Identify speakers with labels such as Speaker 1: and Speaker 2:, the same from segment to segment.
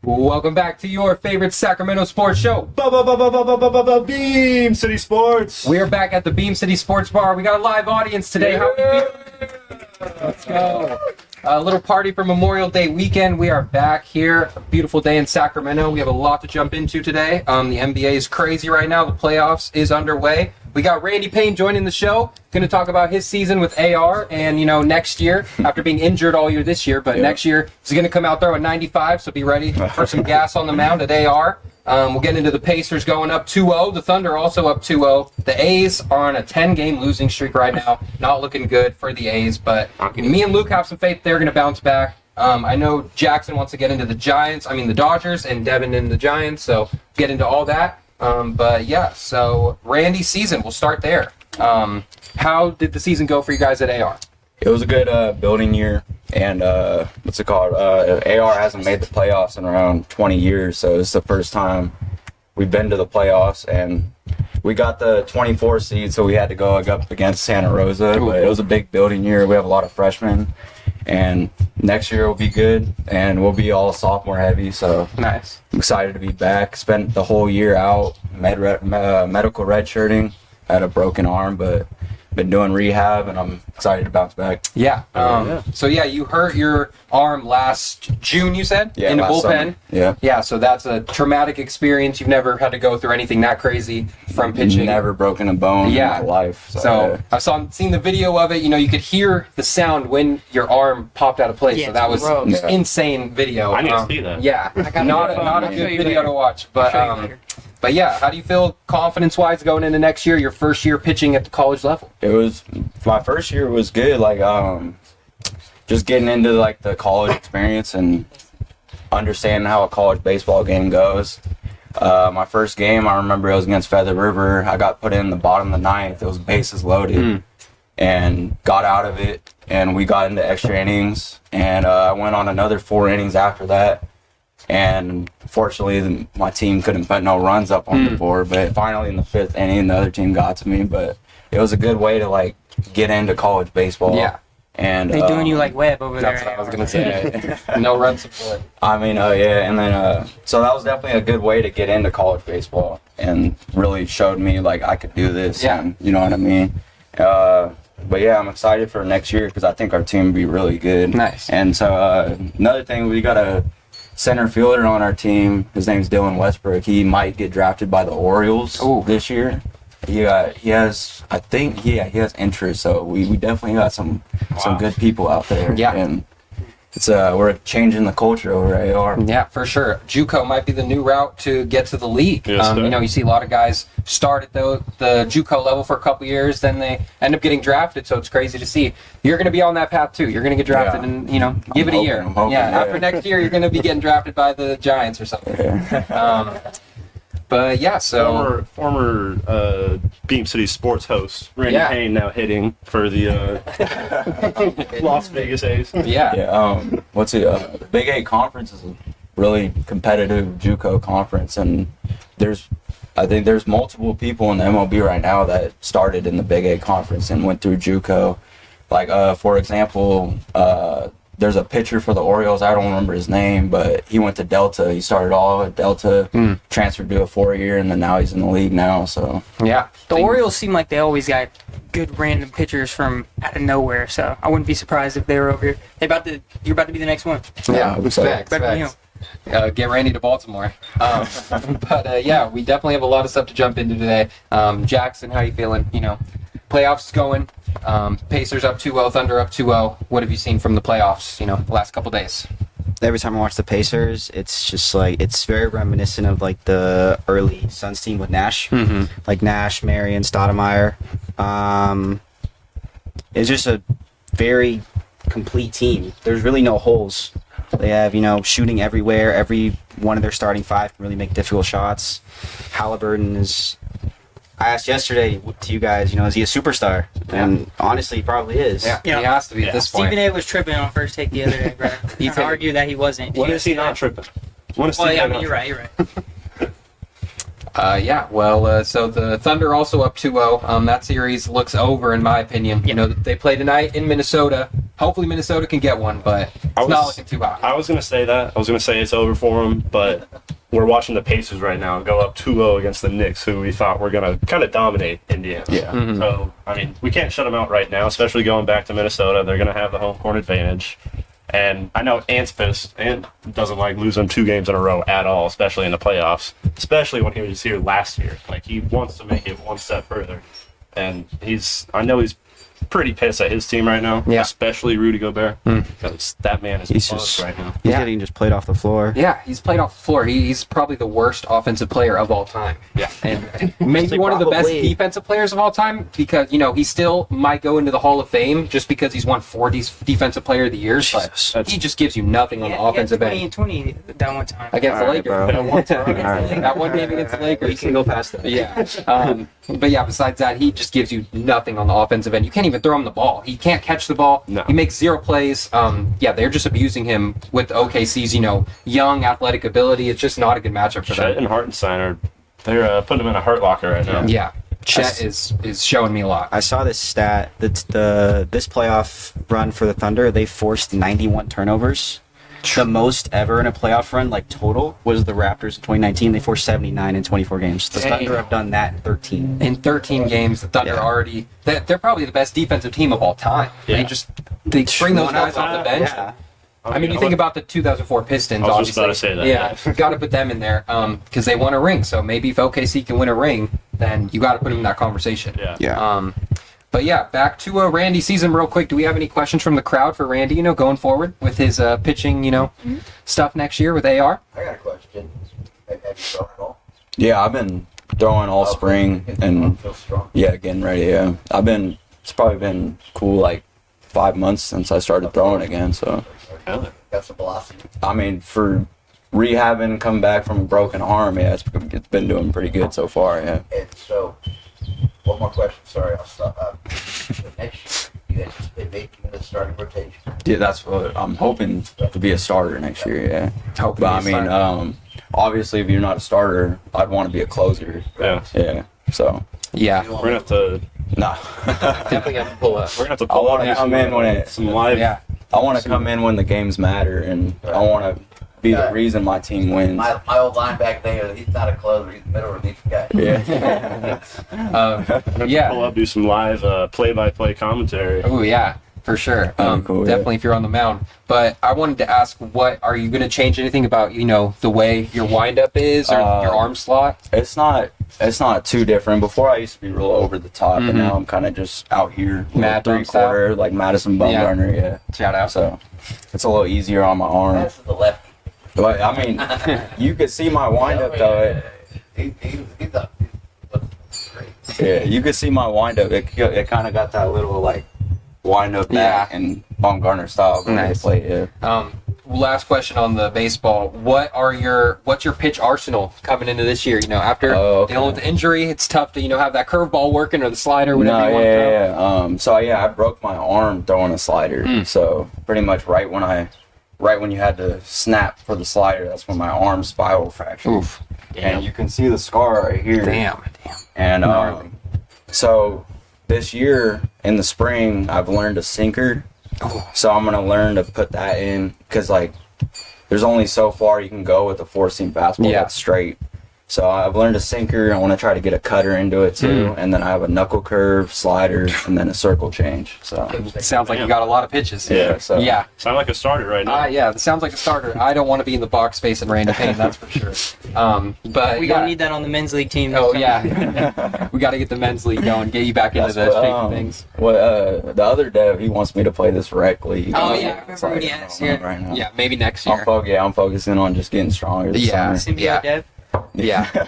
Speaker 1: Welcome back to your favorite Sacramento sports show,
Speaker 2: Beam City Sports.
Speaker 1: We are back at the Beam City Sports Bar. We got a live audience today. How are you feeling? Let's go. A little party for Memorial Day weekend. We are back here. A beautiful day in Sacramento. We have a lot to jump into today. The NBA is crazy right now. The playoffs is underway. We got Randy Payne joining the show. Going to talk about his season with AR and, next year, after being injured all year this year, but next year he's going to come out throwing 95, so be ready for some gas on the mound at AR. We'll get into the Pacers going up 2-0. The Thunder also up 2-0. The A's are on a 10-game losing streak right now. Not looking good for the A's, but me and Luke have some faith they're going to bounce back. I know Jackson wants to get into the Dodgers, and Devin in the Giants, so get into all that. So Randy's season, we'll start there. How did the season go for you guys at AR?
Speaker 3: It was a good building year, and AR hasn't made the playoffs in around 20 years, so it's the first time we've been to the playoffs, and we got the 24 seed, so we had to go up against Santa Rosa. But it was a big building year. We have a lot of freshmen, and next year will be good, and we'll be all sophomore heavy, so
Speaker 1: nice.
Speaker 3: I'm excited to be back. Spent the whole year out, medical redshirting. I had a broken arm, but been doing rehab, and I'm excited to bounce back.
Speaker 1: So you hurt your arm last June, you said?
Speaker 3: Yeah,
Speaker 1: in a
Speaker 3: bullpen.
Speaker 1: Summer. Yeah, so that's a traumatic experience. You've never had to go through anything that crazy from pitching.
Speaker 3: Never broken a bone in my life.
Speaker 1: So I've seen the video of it. You could hear the sound when your arm popped out of place. So that was insane video.
Speaker 2: I need to see that.
Speaker 1: Yeah, not a good video to watch. But yeah, how do you feel confidence-wise going into next year, your first year pitching at the college level?
Speaker 3: My first year was good, just getting into the college experience and understanding how a college baseball game goes. My first game, I remember it was against Feather River. I got put in the bottom of the ninth. It was bases loaded and got out of it, and we got into extra innings, and I went on another 4 innings after that. And fortunately, my team couldn't put no runs up on the board. But finally, in the 5th inning, the other team got to me. But it was a good way to get into college baseball.
Speaker 1: Yeah,
Speaker 4: and they doing you like Webb over there.
Speaker 1: That's what I was gonna say. No run support.
Speaker 3: And then so that was definitely a good way to get into college baseball, and really showed me I could do this.
Speaker 1: Yeah,
Speaker 3: and, you know what I mean. But yeah, I'm excited for next year because I think our team will be really good.
Speaker 1: Nice.
Speaker 3: And so another thing, we got a center fielder on our team. His name's Dylan Westbrook. He might get drafted by the Orioles this year. He has interest. So we definitely got some good people out there.
Speaker 1: Yeah.
Speaker 3: And it's we're changing the culture over at AR.
Speaker 1: Yeah, for sure. JUCO might be the new route to get to the league.
Speaker 2: Yes,
Speaker 1: you see a lot of guys start at the JUCO level for a couple years, then they end up getting drafted. So it's crazy to see. You're going to be on that path too. You're going to get drafted, and give it a year. After next year, you're going to be getting drafted by the Giants or something.
Speaker 3: Yeah.
Speaker 1: But yeah, so
Speaker 2: former Beam City Sports host Randy Payne now hitting for the Las Vegas A's.
Speaker 3: The Big 8 conference is a really competitive JUCO conference, and I think there's multiple people in the MLB right now that started in the Big 8 conference and went through JUCO. For example, there's a pitcher for the Orioles. I don't remember his name, but he went to Delta. He started all at Delta, transferred to a 4-year, and then now he's in the league now. So
Speaker 1: yeah,
Speaker 4: the Orioles seem like they always got good random pitchers from out of nowhere. So I wouldn't be surprised if they were over here. You're about to be the next one.
Speaker 1: Yeah, facts. Get Randy to Baltimore. We definitely have a lot of stuff to jump into today. Jackson, how you feeling? Playoffs going. Pacers up 2-0, Thunder up 2-0. What have you seen from the playoffs, the last couple days?
Speaker 5: Every time I watch the Pacers, it's just it's very reminiscent of the early Suns team with Nash. Like Nash, Marion, Stoudemire. It's just a very complete team. There's really no holes. They have, shooting everywhere. Every one of their starting 5 can really make difficult shots. Halliburton is... I asked yesterday to you guys, is he a superstar? And honestly, he probably is.
Speaker 1: Yeah, he has to be at this point.
Speaker 4: Stephen A. was tripping on first take the other day, bro. He tried to argue that he wasn't.
Speaker 2: When is he not tripping?
Speaker 4: You're right.
Speaker 1: So the Thunder also up 2-0. That series looks over, in my opinion. They play tonight in Minnesota. hopefully Minnesota can get one, but it's not looking too hot.
Speaker 2: I was going to say that. I was going to say it's over for them, but we're watching the Pacers right now go up 2-0 against the Knicks, who we thought were going to kind of dominate Indiana.
Speaker 3: Yeah.
Speaker 1: Mm-hmm.
Speaker 2: So, I mean, we can't shut them out right now, especially going back to Minnesota. They're going to have the home court advantage. And I know Ant's pissed. Ant doesn't like losing 2 games in a row at all, especially in the playoffs, especially when he was here last year. Like, he wants to make it one step further. And I know he's pretty pissed at his team right now, especially Rudy Gobert, because that man is buzzed right now.
Speaker 5: He's getting just played off the floor.
Speaker 1: Yeah, he's played off the floor. He's probably the worst offensive player of all time.
Speaker 2: Yeah.
Speaker 1: And maybe one of the best defensive players of all time because, he still might go into the Hall of Fame just because he's won 4 defensive player of the years, but he just gives you nothing on the offensive end.
Speaker 4: 20 that one time.
Speaker 1: Against the Lakers.
Speaker 5: Bro.
Speaker 1: That one time. That one game against the Lakers.
Speaker 5: We can go past that.
Speaker 1: Yeah. But yeah, besides that, he just gives you nothing on the offensive end. You can't even throw him the ball. He can't catch the ball.
Speaker 2: No.
Speaker 1: He makes 0 plays. They're just abusing him with OKC's, young athletic ability. It's just not a good matchup for
Speaker 2: Chet
Speaker 1: them.
Speaker 2: and Hartenstein they're putting him in a hurt locker right now.
Speaker 1: Yeah. Chet is showing me a lot.
Speaker 5: I saw this stat that this playoff run for the Thunder, they forced 91 turnovers. The most ever in a playoff run, like total, was the Raptors in 2019. They forced 79 in 24 games. The Thunder have done that in 13.
Speaker 1: In 13 games, the Thunder already they're probably the best defensive team of all time.
Speaker 2: Yeah.
Speaker 1: They bring those guys off the bench.
Speaker 5: Yeah.
Speaker 1: I mean, you think about the 2004 Pistons,
Speaker 2: I was
Speaker 1: obviously.
Speaker 2: just about to say that.
Speaker 1: Yeah, got to put them in there because they won a ring. So maybe if OKC can win a ring, then you got to put them in that conversation.
Speaker 2: Yeah.
Speaker 1: But yeah, back to Randy's season real quick. Do we have any questions from the crowd for Randy, going forward with his pitching, stuff next year with AR?
Speaker 6: I got a question. Have you thrown at all?
Speaker 3: Yeah, I've been throwing all spring and
Speaker 6: Feel strong.
Speaker 3: getting ready. Yeah, it's probably been cool like 5 months since I started throwing again. So,
Speaker 6: Got some velocity.
Speaker 3: I mean, for rehabbing, coming back from a broken arm, it's been doing pretty good so far. Yeah.
Speaker 6: And so, one more question. Sorry, I'll stop. So next year, you anticipate making the starting rotation?
Speaker 3: Yeah, that's what I'm hoping to be a starter next year. Yeah.
Speaker 1: Hoping
Speaker 3: But I
Speaker 1: to be a
Speaker 3: mean,
Speaker 1: starter.
Speaker 3: obviously, if you're not a starter, I'd want to be a closer.
Speaker 2: Yeah.
Speaker 3: Yeah. So,
Speaker 1: Yeah,
Speaker 2: We're going to have to
Speaker 3: nah.
Speaker 1: definitely have to pull up.
Speaker 2: We're going to have to
Speaker 3: I
Speaker 2: pull
Speaker 3: want
Speaker 2: out
Speaker 3: to come in when
Speaker 2: some live.
Speaker 1: Yeah,
Speaker 3: I want to come in when the games matter, and I want to be the reason my team wins.
Speaker 6: My old linebacker there, he's not a closer. He's a middle relief guy.
Speaker 3: Yeah.
Speaker 2: Pull
Speaker 1: yeah.
Speaker 2: up, do some live play-by-play commentary.
Speaker 1: Oh yeah, for sure.
Speaker 3: Cool, yeah.
Speaker 1: Definitely if you're on the mound. But I wanted to ask, what are you going to change anything about the way your windup is or your arm slot?
Speaker 3: It's not too different. Before I used to be real over the top, and now I'm kind of just out here,
Speaker 1: Mad Dog
Speaker 3: 3/4, like Madison Bumgarner. Yeah.
Speaker 1: Shout out.
Speaker 3: So it's a little easier on my arm.
Speaker 6: That's the left.
Speaker 3: But I mean, you could see my windup though.
Speaker 6: He's up.
Speaker 3: Yeah, you could see my windup. It kind of got that little like windup back and Bumgarner style.
Speaker 1: Nice.
Speaker 3: Play, yeah.
Speaker 1: Last question on the baseball. What's your pitch arsenal coming into this year? After dealing with the injury, it's tough to have that curveball working or the slider, whatever you want to throw.
Speaker 3: So I broke my arm throwing a slider. So pretty much right when you had to snap for the slider, that's when my arm spiral fractured.
Speaker 1: Oof.
Speaker 3: And you can see the scar right here.
Speaker 1: Damn.
Speaker 3: And so this year in the spring, I've learned a sinker. So I'm gonna learn to put that in because there's only so far you can go with a 4-seam fastball that's straight. So I've learned a sinker. I want to try to get a cutter into it too, and then I have a knuckle curve, slider, and then a circle change. So
Speaker 1: It sounds like you got a lot of pitches.
Speaker 2: Yeah.
Speaker 3: So
Speaker 1: Yeah.
Speaker 2: Sound like a starter right now.
Speaker 1: Yeah, it sounds like a starter. I don't want to be in the box facing Randy Payne, that's for sure. But
Speaker 4: We don't need that on the men's league team.
Speaker 1: Oh yeah, we got to get the men's league going, get you back into
Speaker 3: That's
Speaker 1: the
Speaker 3: what,
Speaker 1: shaky things.
Speaker 3: the other dev, he wants me to play this rec league.
Speaker 4: Oh, yeah, I
Speaker 3: It's
Speaker 4: remember when he asked,
Speaker 3: I don't
Speaker 4: yeah.
Speaker 3: know right now.
Speaker 1: Yeah, maybe next year.
Speaker 3: I'm focusing on just getting stronger this
Speaker 1: Yeah.
Speaker 3: summer.
Speaker 4: Symbiote
Speaker 1: Yeah.
Speaker 4: Dev.
Speaker 1: Yeah.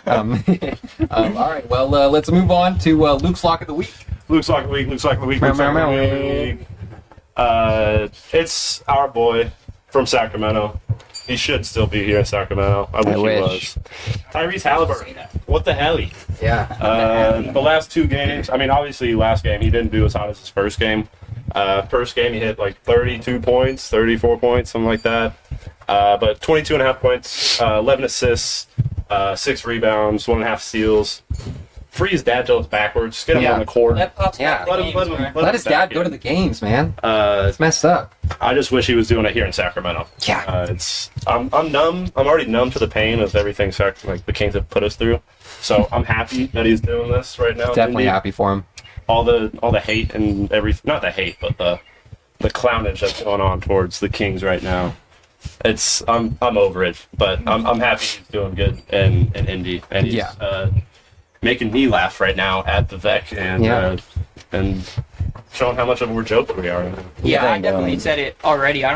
Speaker 1: All right. Well, let's move on to Luke's lock of the week.
Speaker 2: Luke's Lock of the Week, Luke's Lock of the Week, Luke's Lock of the Week. It's our boy from Sacramento. He should still be here in Sacramento. I wish he was. Tyrese Halliburton. What the hell?
Speaker 1: Yeah.
Speaker 2: The last 2 games, I mean, obviously last game he didn't do as hot as his first game. First game he hit like 32 points, 34 points, something like that. But 22.5 points, 11 assists, 6 rebounds, 1.5 steals. freeze dad till it's backwards. Just get him
Speaker 1: Yeah.
Speaker 2: on the court.
Speaker 4: Let Pops
Speaker 1: Yeah.
Speaker 4: go to the games, bro.
Speaker 1: Let his dad go to the games, man. It's messed up.
Speaker 2: I just wish he was doing it here in Sacramento.
Speaker 1: Yeah.
Speaker 2: I'm numb. I'm already numb to the pain of everything like the Kings have put us through. So I'm happy that he's doing this right now.
Speaker 1: Definitely
Speaker 2: Indy.
Speaker 1: happy for him.
Speaker 2: All the hate and not the hate, but the clownage that's going on towards the Kings right now. I'm over it, but I'm happy he's doing good in Indy, and he's making me laugh right now at the VEC and showing how much of a joke we are.
Speaker 4: Yeah, I definitely said it already. I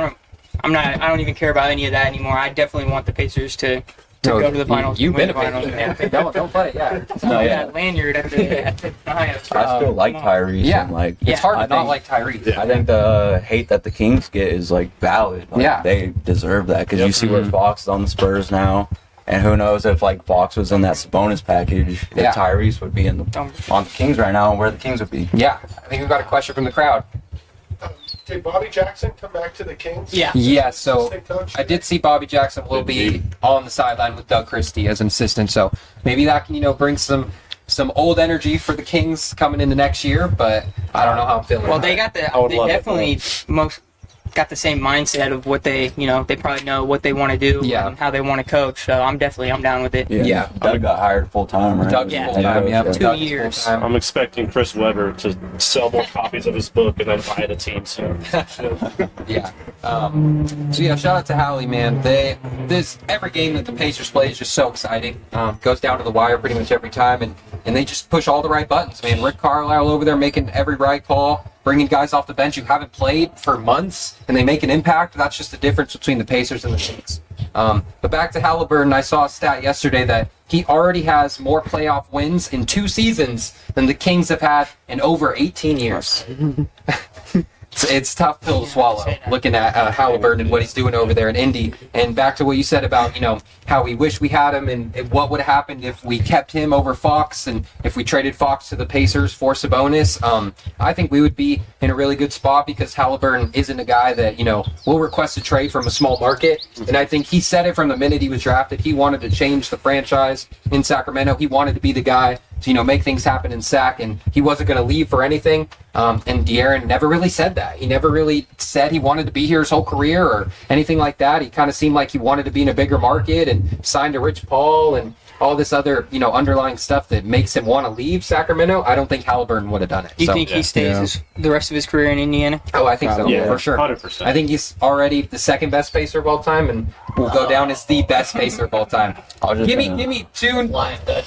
Speaker 4: don't even care about any of that anymore. I definitely want the Pacers to go to the finals.
Speaker 1: You've been
Speaker 4: win
Speaker 1: a
Speaker 4: the finals.
Speaker 1: Pacer. Don't play it, yeah.
Speaker 4: That lanyard at the
Speaker 3: I still like Tyrese.
Speaker 1: Yeah.
Speaker 3: And, like,
Speaker 1: It's hard to
Speaker 3: I
Speaker 1: not
Speaker 3: think-
Speaker 1: like Tyrese.
Speaker 2: Yeah.
Speaker 3: I think the hate that the Kings get is like valid. Like,
Speaker 1: Yeah.
Speaker 3: they deserve that because you see where Fox is on the Spurs now, and who knows if like Fox was in that Sabonis package, if
Speaker 1: Yeah.
Speaker 3: Tyrese would be on the Kings right now, and where the Kings would be.
Speaker 1: Yeah. I think we've got a question from the crowd.
Speaker 7: Did Bobby Jackson come back to the Kings?
Speaker 4: Yeah.
Speaker 1: Yeah, so
Speaker 7: Assistant coach?
Speaker 1: I did see Bobby Jackson will be on the sideline with Doug Christie as an assistant, so maybe that can, bring some old energy for the Kings coming into next year, but I don't know how I'm feeling.
Speaker 4: Well,
Speaker 1: about
Speaker 4: they
Speaker 1: it.
Speaker 4: got
Speaker 2: I would
Speaker 4: they
Speaker 2: love it,
Speaker 4: definitely got the same mindset of what they probably know what they want to do
Speaker 1: Yeah.
Speaker 4: and how they want to coach. So I'm down with it.
Speaker 1: Yeah.
Speaker 3: Doug got hired full time, right?
Speaker 1: Doug's
Speaker 4: Yeah.
Speaker 1: full-time, yeah.
Speaker 4: 2
Speaker 1: Doug's
Speaker 4: years.
Speaker 1: full-time.
Speaker 2: I'm expecting Chris Webber to sell more copies of his book and then buy the team soon.
Speaker 1: Yeah. So yeah, shout out to Hallie, man. Every game that the Pacers play is just so exciting. Goes down to the wire pretty much every time, and they just push all the right buttons, man. Rick Carlisle over there making every right call, bringing guys off the bench who haven't played for months, and they make an impact. That's just the difference between the Pacers and the Kings. But back to Halliburton, I saw a stat yesterday that he already has more playoff wins in 2 seasons than the Kings have had in over 18 years. It's tough pill to swallow looking at Halliburton and what he's doing over there in Indy. And back to what you said about, how we wish we had him and what would have happened if we kept him over Fox and if we traded Fox to the Pacers for Sabonis. I think we would be in a really good spot because Halliburton isn't a guy that, will request a trade from a small market. And I think he said it from the minute he was drafted. He wanted to change the franchise in Sacramento. He wanted to be the guy to, make things happen in Sac, and he wasn't going to leave for anything. And De'Aaron never really said that. He never really said he wanted to be here his whole career or anything like that. He kind of seemed like he wanted to be in a bigger market and signed to Rich Paul and all this other, underlying stuff that makes him want to leave Sacramento. I don't think Halliburton would have done it.
Speaker 4: Do you
Speaker 1: So-
Speaker 4: think he stays the rest of his career in Indiana?
Speaker 1: Oh, I think so,
Speaker 2: Yeah,
Speaker 1: for sure.
Speaker 2: 100%.
Speaker 1: I think he's already the second best Pacer of all time, and will go down as the best Pacer of all time. Give me 2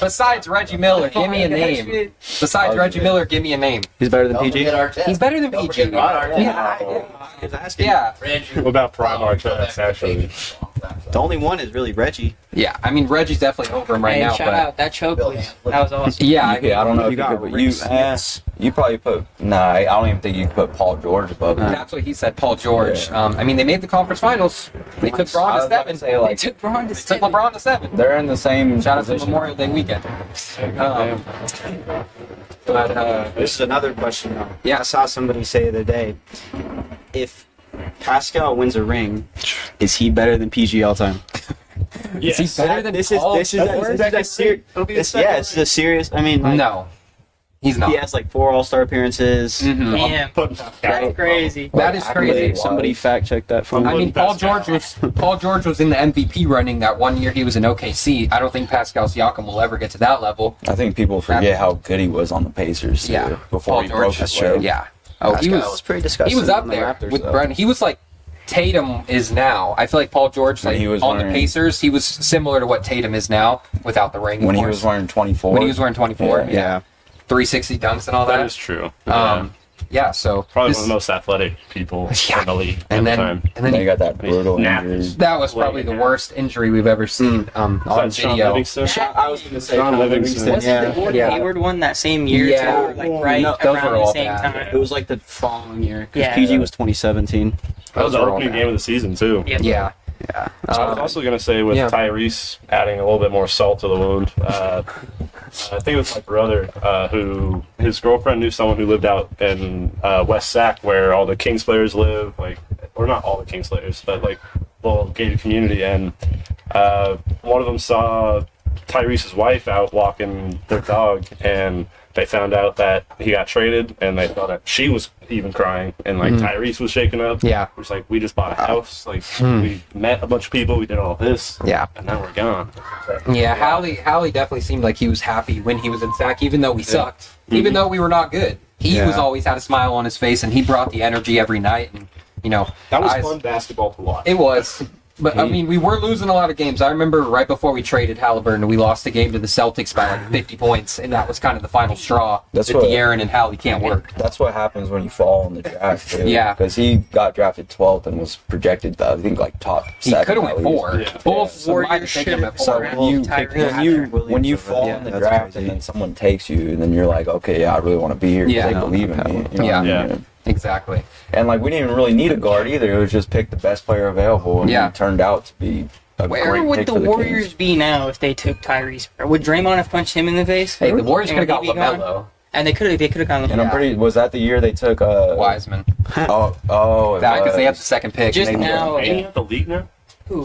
Speaker 1: besides Reggie Miller. Give me a name. Besides Reggie Miller, give me a name.
Speaker 5: He's better than
Speaker 6: Don't
Speaker 5: PG.
Speaker 6: forget Artest.
Speaker 1: He's better than
Speaker 6: Don't
Speaker 1: PG.
Speaker 6: forget Ron Artest.
Speaker 1: Yeah.
Speaker 2: What about Prime Artest, actually?
Speaker 5: The only one is really Reggie.
Speaker 1: Yeah. I mean, Reggie's definitely over him right
Speaker 4: Hey,
Speaker 1: now.
Speaker 4: shout
Speaker 1: but
Speaker 4: out that choke was that was awesome.
Speaker 1: Yeah,
Speaker 3: I don't know if
Speaker 5: You got
Speaker 3: could,
Speaker 5: Rick Smits.
Speaker 3: you probably put I don't even think you could put Paul George above him.
Speaker 1: that's what he said. Paul George. I mean, they made the conference finals. They took Braun
Speaker 3: I
Speaker 1: to
Speaker 3: was about
Speaker 1: 7.
Speaker 3: to say, like,
Speaker 4: They took Braun to
Speaker 1: Took
Speaker 4: 7.
Speaker 1: LeBron to 7.
Speaker 3: they're in the same
Speaker 1: Shout out to
Speaker 3: position.
Speaker 1: Memorial Day weekend. But
Speaker 5: This is another question, though.
Speaker 1: Yeah.
Speaker 5: I saw somebody say the other day, if Pascal wins a ring, is he better than PG all time?
Speaker 2: Yes.
Speaker 1: is he better than
Speaker 5: This is
Speaker 1: Paul
Speaker 5: this is
Speaker 1: George?
Speaker 5: a serious. This is a serious. I mean, like,
Speaker 1: No, he's not.
Speaker 5: he has like 4 All-Star appearance.
Speaker 1: Mhm.
Speaker 4: Damn, that's crazy.
Speaker 1: That is crazy.
Speaker 5: Somebody fact check that for me.
Speaker 1: I mean, Paul George was in the MVP running that one year he was in OKC. I don't think Pascal Siakam will ever get to that level.
Speaker 3: I think people forget how good he was on the Pacers too,
Speaker 1: Yeah,
Speaker 3: before
Speaker 1: Paul
Speaker 3: he
Speaker 1: George.
Speaker 3: broke his leg.
Speaker 1: Yeah. Oh, he
Speaker 5: Pascal
Speaker 1: was
Speaker 5: pretty disgusting.
Speaker 1: he was up
Speaker 5: on the
Speaker 1: there
Speaker 5: Raptors,
Speaker 1: with
Speaker 5: though.
Speaker 1: Brent. He was like Tatum is now. I feel like Paul George,
Speaker 3: When
Speaker 1: like
Speaker 3: he was
Speaker 1: on the
Speaker 3: wearing-
Speaker 1: Pacers, he was similar to what Tatum is now without the ring. of
Speaker 3: When he
Speaker 1: course.
Speaker 3: was wearing 24.
Speaker 1: when he was wearing 24,
Speaker 5: Yeah.
Speaker 1: 360 dunks and all that.
Speaker 2: That is true.
Speaker 1: Yeah. So
Speaker 2: Probably
Speaker 1: this-
Speaker 2: one of the most athletic people
Speaker 1: Yeah.
Speaker 2: in the league at
Speaker 1: and
Speaker 2: the
Speaker 1: then
Speaker 2: time.
Speaker 1: and then
Speaker 3: Then you got that brutal
Speaker 2: Nah.
Speaker 3: injury.
Speaker 1: that was probably the worst injury we've ever seen on
Speaker 2: Is that Sean
Speaker 1: video.
Speaker 2: Livingston?
Speaker 5: I was going to say
Speaker 2: John
Speaker 5: Sean
Speaker 2: Livingston.
Speaker 4: Wasn't
Speaker 5: Yeah.
Speaker 4: the Gordon
Speaker 1: Yeah.
Speaker 4: Hayward one that same year
Speaker 1: Yeah.
Speaker 4: too, or, like right
Speaker 1: No, those
Speaker 4: around
Speaker 1: were
Speaker 4: the
Speaker 1: all
Speaker 4: same
Speaker 1: bad.
Speaker 4: time?
Speaker 5: It was like the following year because
Speaker 1: Yeah.
Speaker 5: PG was 2017.
Speaker 2: That was the
Speaker 1: Those are all
Speaker 2: opening
Speaker 1: bad.
Speaker 2: game of the season, too.
Speaker 4: Yeah.
Speaker 1: Yeah.
Speaker 5: Yeah.
Speaker 2: I was also going to say with
Speaker 1: yeah.
Speaker 2: Tyrese adding a little bit more salt to the wound. I think it was my brother who his girlfriend knew someone who lived out in West Sac where all the Kings players live, or not all the Kings players, but like little gated community. And one of them saw Tyrese's wife out walking their dog, and they found out that he got traded, and they thought that she was even crying, and like Tyrese was shaking up.
Speaker 1: Yeah.
Speaker 2: It was like, we just bought a house, like we met a bunch of people, we did all this,
Speaker 1: Yeah.
Speaker 2: and now we're gone.
Speaker 1: Yeah, Hallie definitely seemed like he was happy when he was in SAC, even though we sucked, even though we were not good. He was always had a smile on his face, and he brought the energy every night. And
Speaker 2: That was fun basketball to watch.
Speaker 1: It was. But, I mean, we were losing a lot of games. I remember right before we traded Halliburton, we lost the game to the Celtics by like 50 points, and that was kind of the final straw.
Speaker 3: That's
Speaker 1: that
Speaker 3: what-
Speaker 1: De'Aaron and Hallie can't work.
Speaker 3: That's what happens when you fall in the draft, too.
Speaker 1: Yeah.
Speaker 3: Because he got drafted 12th and was projected, I think, like top
Speaker 1: He
Speaker 3: 7.
Speaker 1: could have went
Speaker 3: at least.
Speaker 1: 4.
Speaker 2: Yeah.
Speaker 1: Bulls might have
Speaker 4: Warriors
Speaker 1: taken him at
Speaker 4: should-
Speaker 1: 4.
Speaker 3: So when you,
Speaker 4: Tyrese.
Speaker 3: when you fall
Speaker 5: Yeah,
Speaker 3: in the
Speaker 5: that's
Speaker 3: draft
Speaker 5: crazy.
Speaker 3: and then someone takes you, and then you're like, okay, yeah, I really want to be here because
Speaker 1: Yeah.
Speaker 3: they believe in me. You know
Speaker 1: Yeah.
Speaker 3: what I mean?
Speaker 2: Yeah.
Speaker 1: Exactly.
Speaker 3: And like we didn't even really need a guard either. It was just pick the best player available, and
Speaker 1: Yeah.
Speaker 3: it turned out to be a
Speaker 4: Where
Speaker 3: great
Speaker 4: would
Speaker 3: pick
Speaker 4: the
Speaker 3: for the
Speaker 4: Warriors
Speaker 3: Kings.
Speaker 4: be now if they took Tyrese? Would Draymond have punched him in the face?
Speaker 1: Hey, the Warriors could have got
Speaker 4: And he'd be gone?
Speaker 1: LaMelo.
Speaker 4: And they could have gone.
Speaker 3: And I'm pretty. Was that the year they took
Speaker 1: Wiseman.
Speaker 3: Oh, it
Speaker 1: Because they had
Speaker 3: was.
Speaker 1: the second pick.
Speaker 4: Just
Speaker 1: and they-
Speaker 4: now.
Speaker 2: Ain't he at the league now?
Speaker 4: Who?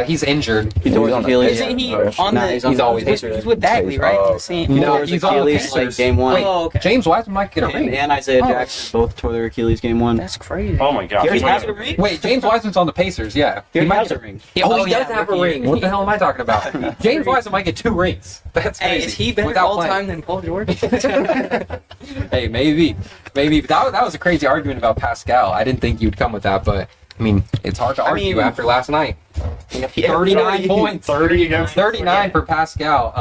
Speaker 1: He's injured.
Speaker 3: He was on the
Speaker 5: Achilles.
Speaker 3: Pacers.
Speaker 4: Isn't he
Speaker 3: Right.
Speaker 4: on
Speaker 5: Nah,
Speaker 4: the?
Speaker 5: he's on
Speaker 1: He's
Speaker 5: the
Speaker 1: always
Speaker 5: Pacers.
Speaker 4: He's with Bagley, right?
Speaker 3: Oh,
Speaker 4: The same-
Speaker 1: No,
Speaker 5: Tore his
Speaker 1: he's on the
Speaker 5: Achilles like
Speaker 1: Pacers.
Speaker 5: game one.
Speaker 1: Wait,
Speaker 4: Oh, okay.
Speaker 1: James Wiseman might get a
Speaker 5: Him
Speaker 1: ring.
Speaker 5: and Isaiah
Speaker 4: Oh.
Speaker 5: Jackson both tore their Achilles game one.
Speaker 4: That's crazy.
Speaker 2: Oh my god.
Speaker 4: He already
Speaker 2: He's
Speaker 4: has
Speaker 2: like-
Speaker 4: a ring?
Speaker 1: Wait, James Wiseman's on the Pacers, yeah.
Speaker 5: He
Speaker 1: might
Speaker 5: has
Speaker 1: get
Speaker 5: a ring.
Speaker 4: Yeah,
Speaker 1: Oh,
Speaker 4: oh,
Speaker 1: he
Speaker 4: yeah,
Speaker 1: does have a
Speaker 4: rookie
Speaker 1: ring.
Speaker 4: year.
Speaker 1: What the hell am I talking about? James Wiseman might get 2 rings. That's crazy.
Speaker 4: Hey, is he better
Speaker 1: Without
Speaker 4: all
Speaker 1: playing.
Speaker 4: time than Paul George?
Speaker 1: Hey, maybe. But that was a crazy argument about Pascal. I didn't think you'd come with that, but I mean, it's hard to argue
Speaker 4: mean-
Speaker 1: after last night.
Speaker 5: Yeah,
Speaker 1: 39 points.
Speaker 2: 30 against
Speaker 1: 39 for Pascal.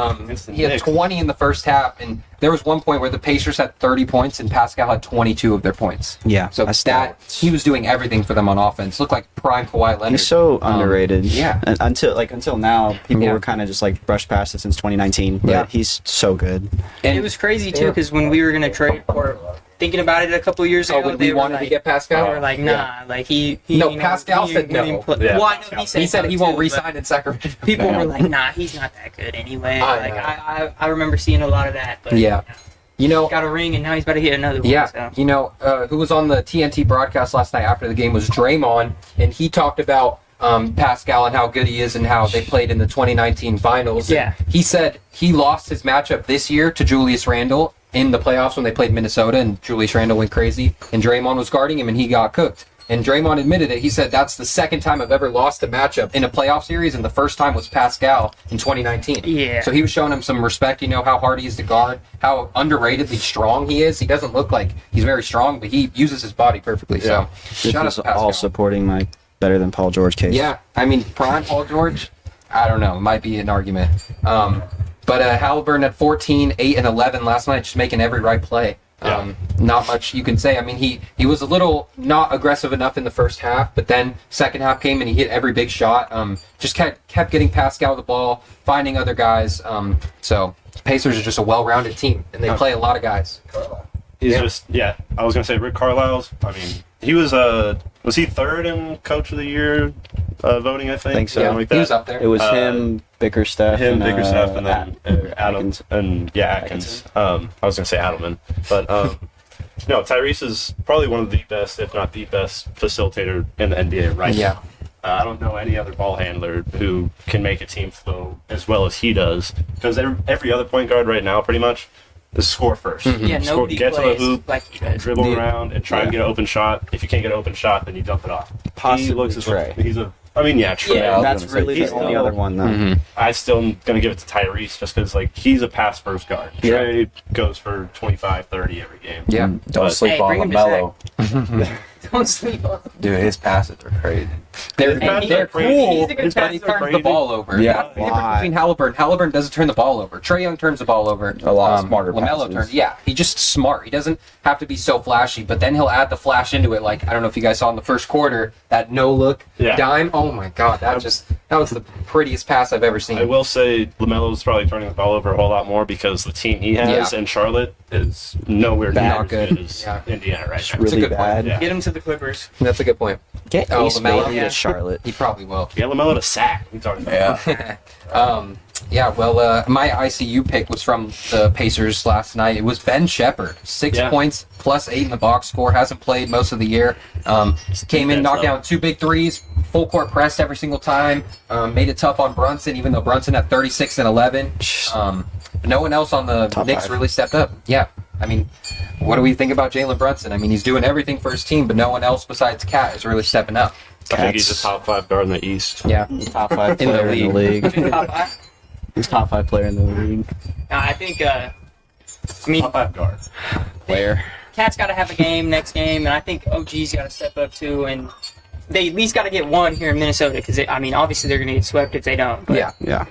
Speaker 1: He had 20 in the first half, and there was one point where the Pacers had 30 points, and Pascal had 22 of their points.
Speaker 5: Yeah,
Speaker 1: So
Speaker 5: that's
Speaker 1: he was doing everything for them on offense. Looked like prime Kawhi Leonard.
Speaker 5: He's so underrated.
Speaker 1: yeah.
Speaker 5: And until now, people
Speaker 1: Yeah.
Speaker 5: were kind of just like brushed past it since 2019. But
Speaker 1: Yeah.
Speaker 5: he's so good.
Speaker 1: And
Speaker 4: It was crazy too because when we were gonna trade or thinking about it a couple of years ago,
Speaker 1: when
Speaker 4: they
Speaker 1: we
Speaker 4: were
Speaker 1: wanted
Speaker 4: like,
Speaker 1: to get Pascal,
Speaker 4: they were like, nah, like he
Speaker 1: No,
Speaker 4: you know,
Speaker 1: Pascal
Speaker 4: he
Speaker 1: said
Speaker 4: wouldn't
Speaker 1: no.
Speaker 4: play-
Speaker 2: Yeah,
Speaker 4: Well, I know
Speaker 2: Pascal.
Speaker 1: he said
Speaker 4: no
Speaker 1: he won't
Speaker 4: too, but
Speaker 1: re-sign in Sacramento.
Speaker 4: People were like, nah, he's not that good anyway.
Speaker 1: I
Speaker 4: Like
Speaker 1: know.
Speaker 4: I remember seeing a lot of that. But,
Speaker 1: Yeah. You know,
Speaker 4: got a ring and now he's about to get another one.
Speaker 1: yeah,
Speaker 4: So.
Speaker 1: you know, who was on the TNT broadcast last night after the game was Draymond, and he talked about Pascal and how good he is and how they played in the 2019 finals.
Speaker 4: Yeah.
Speaker 1: And he said he lost his matchup this year to Julius Randle in the playoffs when they played Minnesota, and Julius Randle went crazy, and Draymond was guarding him, and he got cooked. And Draymond admitted it. He said, that's the second time I've ever lost a matchup in a playoff series, and the first time was Pascal in 2019.
Speaker 4: Yeah.
Speaker 1: So he was showing him some respect, how hard he is to guard, how underratedly strong he is. He doesn't look like he's very strong, but he uses his body perfectly.
Speaker 2: Yeah.
Speaker 1: So shout out
Speaker 5: This
Speaker 1: to
Speaker 5: is
Speaker 1: Pascal.
Speaker 5: all supporting my better than Paul George case.
Speaker 1: Yeah, I mean, prime Paul George, I don't know, it might be an argument. But Halliburton at 14, 8, and 11 last night, just making every right play.
Speaker 2: Yeah.
Speaker 1: Not much you can say. I mean, he was a little not aggressive enough in the first half, but then second half came and he hit every big shot. Just kept getting Pascal the ball, finding other guys. So Pacers are just a well-rounded team, and they play a lot of guys.
Speaker 2: He's
Speaker 1: Yeah.
Speaker 2: just I was gonna say Rick Carlisle's. I mean, he was he third in Coach of the Year voting? I think
Speaker 5: so.
Speaker 1: Yeah,
Speaker 2: something like
Speaker 1: he was
Speaker 2: that.
Speaker 1: up there.
Speaker 5: It was
Speaker 2: Uh,
Speaker 5: him, Bickerstaff,
Speaker 2: Him,
Speaker 5: and,
Speaker 2: Bickerstaff, and then Adam,
Speaker 5: Atkins.
Speaker 2: and Atkins. I was gonna say Adelman, but no, Tyrese is probably one of the best, if not the best, facilitator in the NBA right
Speaker 1: Yeah.
Speaker 2: now. I don't know any other ball handler who can make a team flow as well as he does. Because every other point guard right now, pretty much, is score first.
Speaker 4: Yeah,
Speaker 2: Score,
Speaker 4: nobody
Speaker 2: get to the
Speaker 4: plays
Speaker 2: hoop,
Speaker 4: like he does.
Speaker 2: dribble around, and try and
Speaker 5: Yeah.
Speaker 2: get an open shot. If you can't get an open shot, then you dump it off.
Speaker 5: Possibly
Speaker 2: He looks as
Speaker 5: Trey.
Speaker 2: he's a. I mean, yeah, Trey.
Speaker 4: Yeah,
Speaker 3: I was
Speaker 5: That's
Speaker 3: gonna say
Speaker 5: really
Speaker 2: he's
Speaker 5: the only
Speaker 2: still-
Speaker 5: other one, though.
Speaker 1: Mm-hmm.
Speaker 2: I still am gonna give it to Tyrese just because he's a pass first guard.
Speaker 3: Yeah.
Speaker 2: Trey goes for 25, 30 every game.
Speaker 1: Yeah.
Speaker 3: Don't
Speaker 2: But-
Speaker 3: sleep
Speaker 4: Hey,
Speaker 3: on
Speaker 4: bring him to
Speaker 3: LaMelo.
Speaker 4: Don't sleep on.
Speaker 3: Dude, his passes are crazy.
Speaker 1: They're
Speaker 2: passes
Speaker 1: they're
Speaker 2: are crazy.
Speaker 1: cool,
Speaker 4: He's a good
Speaker 1: but he
Speaker 2: passer.
Speaker 1: turns the ball over.
Speaker 3: Yeah.
Speaker 1: That's the difference
Speaker 5: Why?
Speaker 1: between Halliburton. Halliburton doesn't turn the ball over. Trae Young turns the ball over.
Speaker 3: A lot smarter
Speaker 1: LaMelo
Speaker 3: passes.
Speaker 1: turns. Yeah, he's just smart. He doesn't have to be so flashy, but then he'll add the flash into it. Like, I don't know if you guys saw in the first quarter that no look
Speaker 2: Yeah.
Speaker 1: dime. Oh my God, that was the prettiest pass I've ever seen.
Speaker 2: I will say LaMelo's probably turning the ball over a whole lot more because the team he has
Speaker 1: Yeah.
Speaker 2: in Charlotte is nowhere near
Speaker 1: Not
Speaker 2: as
Speaker 1: good.
Speaker 2: good as
Speaker 1: Yeah.
Speaker 2: Indiana right now.
Speaker 1: It's a
Speaker 5: Really
Speaker 1: good point.
Speaker 5: bad.
Speaker 2: Yeah.
Speaker 4: Get him to the Clippers.
Speaker 1: That's a good point.
Speaker 5: Get
Speaker 1: Oh,
Speaker 5: Ace
Speaker 1: LaMelo,
Speaker 5: Bailey
Speaker 4: yeah.
Speaker 5: to Charlotte.
Speaker 1: He probably will.
Speaker 2: Get LaMelo to sack. We talking about.
Speaker 3: Yeah.
Speaker 1: Yeah, well, my ICU pick was from the Pacers last night. It was Ben Shepherd. 6
Speaker 2: Yeah.
Speaker 1: points, plus 8 in the box score. Hasn't played most of the year. Came in,
Speaker 2: defense,
Speaker 1: knocked
Speaker 2: though.
Speaker 1: down 2 big threes, full court pressed every single time. Made it tough on Brunson, even though Brunson had 36 and 11. No one else on the
Speaker 5: Top
Speaker 1: Knicks
Speaker 5: 5.
Speaker 1: really stepped up. Yeah, I mean, what do we think about Jalen Brunson? I mean, he's doing everything for his team, but no one else besides Cat is really stepping up.
Speaker 2: I think he's a
Speaker 5: Cats.
Speaker 2: top 5 guard in the East.
Speaker 1: Yeah.
Speaker 5: Top 5
Speaker 1: In the
Speaker 5: player in the league.
Speaker 4: Top five?
Speaker 5: He's top 5 player in the league.
Speaker 4: I think. I mean,
Speaker 2: Top 5 guard.
Speaker 5: Player.
Speaker 4: Cat's got to have a game next game, and I think OG's got to step up too, and they at least got to get one here in Minnesota because I mean, obviously they're going to get swept if they don't. But
Speaker 1: Yeah.
Speaker 5: Yeah.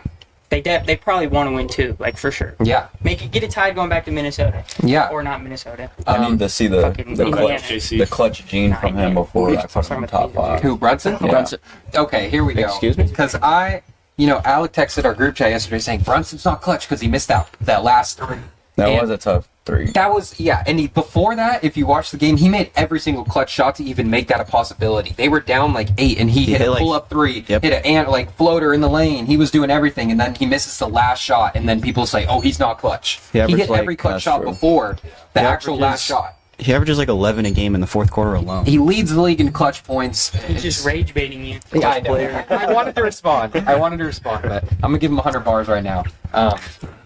Speaker 4: they probably want to win too, like for sure.
Speaker 1: Yeah.
Speaker 4: Get it tied going back to Minnesota,
Speaker 1: Yeah.
Speaker 4: or not Minnesota.
Speaker 3: I need to see the
Speaker 4: fucking
Speaker 3: the
Speaker 4: Indiana.
Speaker 3: clutch,
Speaker 2: JC.
Speaker 3: the clutch gene from him before I put him in top 5.
Speaker 1: Who, Brunson?
Speaker 3: Yeah.
Speaker 5: Brunson.
Speaker 1: Okay, here we go.
Speaker 5: Excuse me?
Speaker 1: Because Alec texted our group chat yesterday saying Brunson's not clutch because he missed that last 3.
Speaker 3: That
Speaker 1: And
Speaker 3: was a tough 3.
Speaker 1: That was, yeah. And before that, if you watch the game, he made every single clutch shot to even make that a possibility. They were down like 8, and he hit
Speaker 5: hit
Speaker 1: a
Speaker 5: like-
Speaker 1: pull-up 3,
Speaker 5: Yep.
Speaker 1: hit a floater in the lane. He was doing everything, and then he misses the last shot, and then people say, oh, he's not clutch.
Speaker 5: He
Speaker 1: He
Speaker 5: averaged,
Speaker 1: hit
Speaker 5: like,
Speaker 1: every clutch
Speaker 3: that's
Speaker 1: shot
Speaker 3: true.
Speaker 1: before the
Speaker 5: He
Speaker 1: actual last
Speaker 5: averages-
Speaker 1: shot.
Speaker 5: He averages like 11 a game in the fourth quarter alone.
Speaker 1: He leads the league in clutch points.
Speaker 4: He's just rage baiting you.
Speaker 1: Yeah, I know. I wanted to respond. But I'm gonna give him 100 bars right now.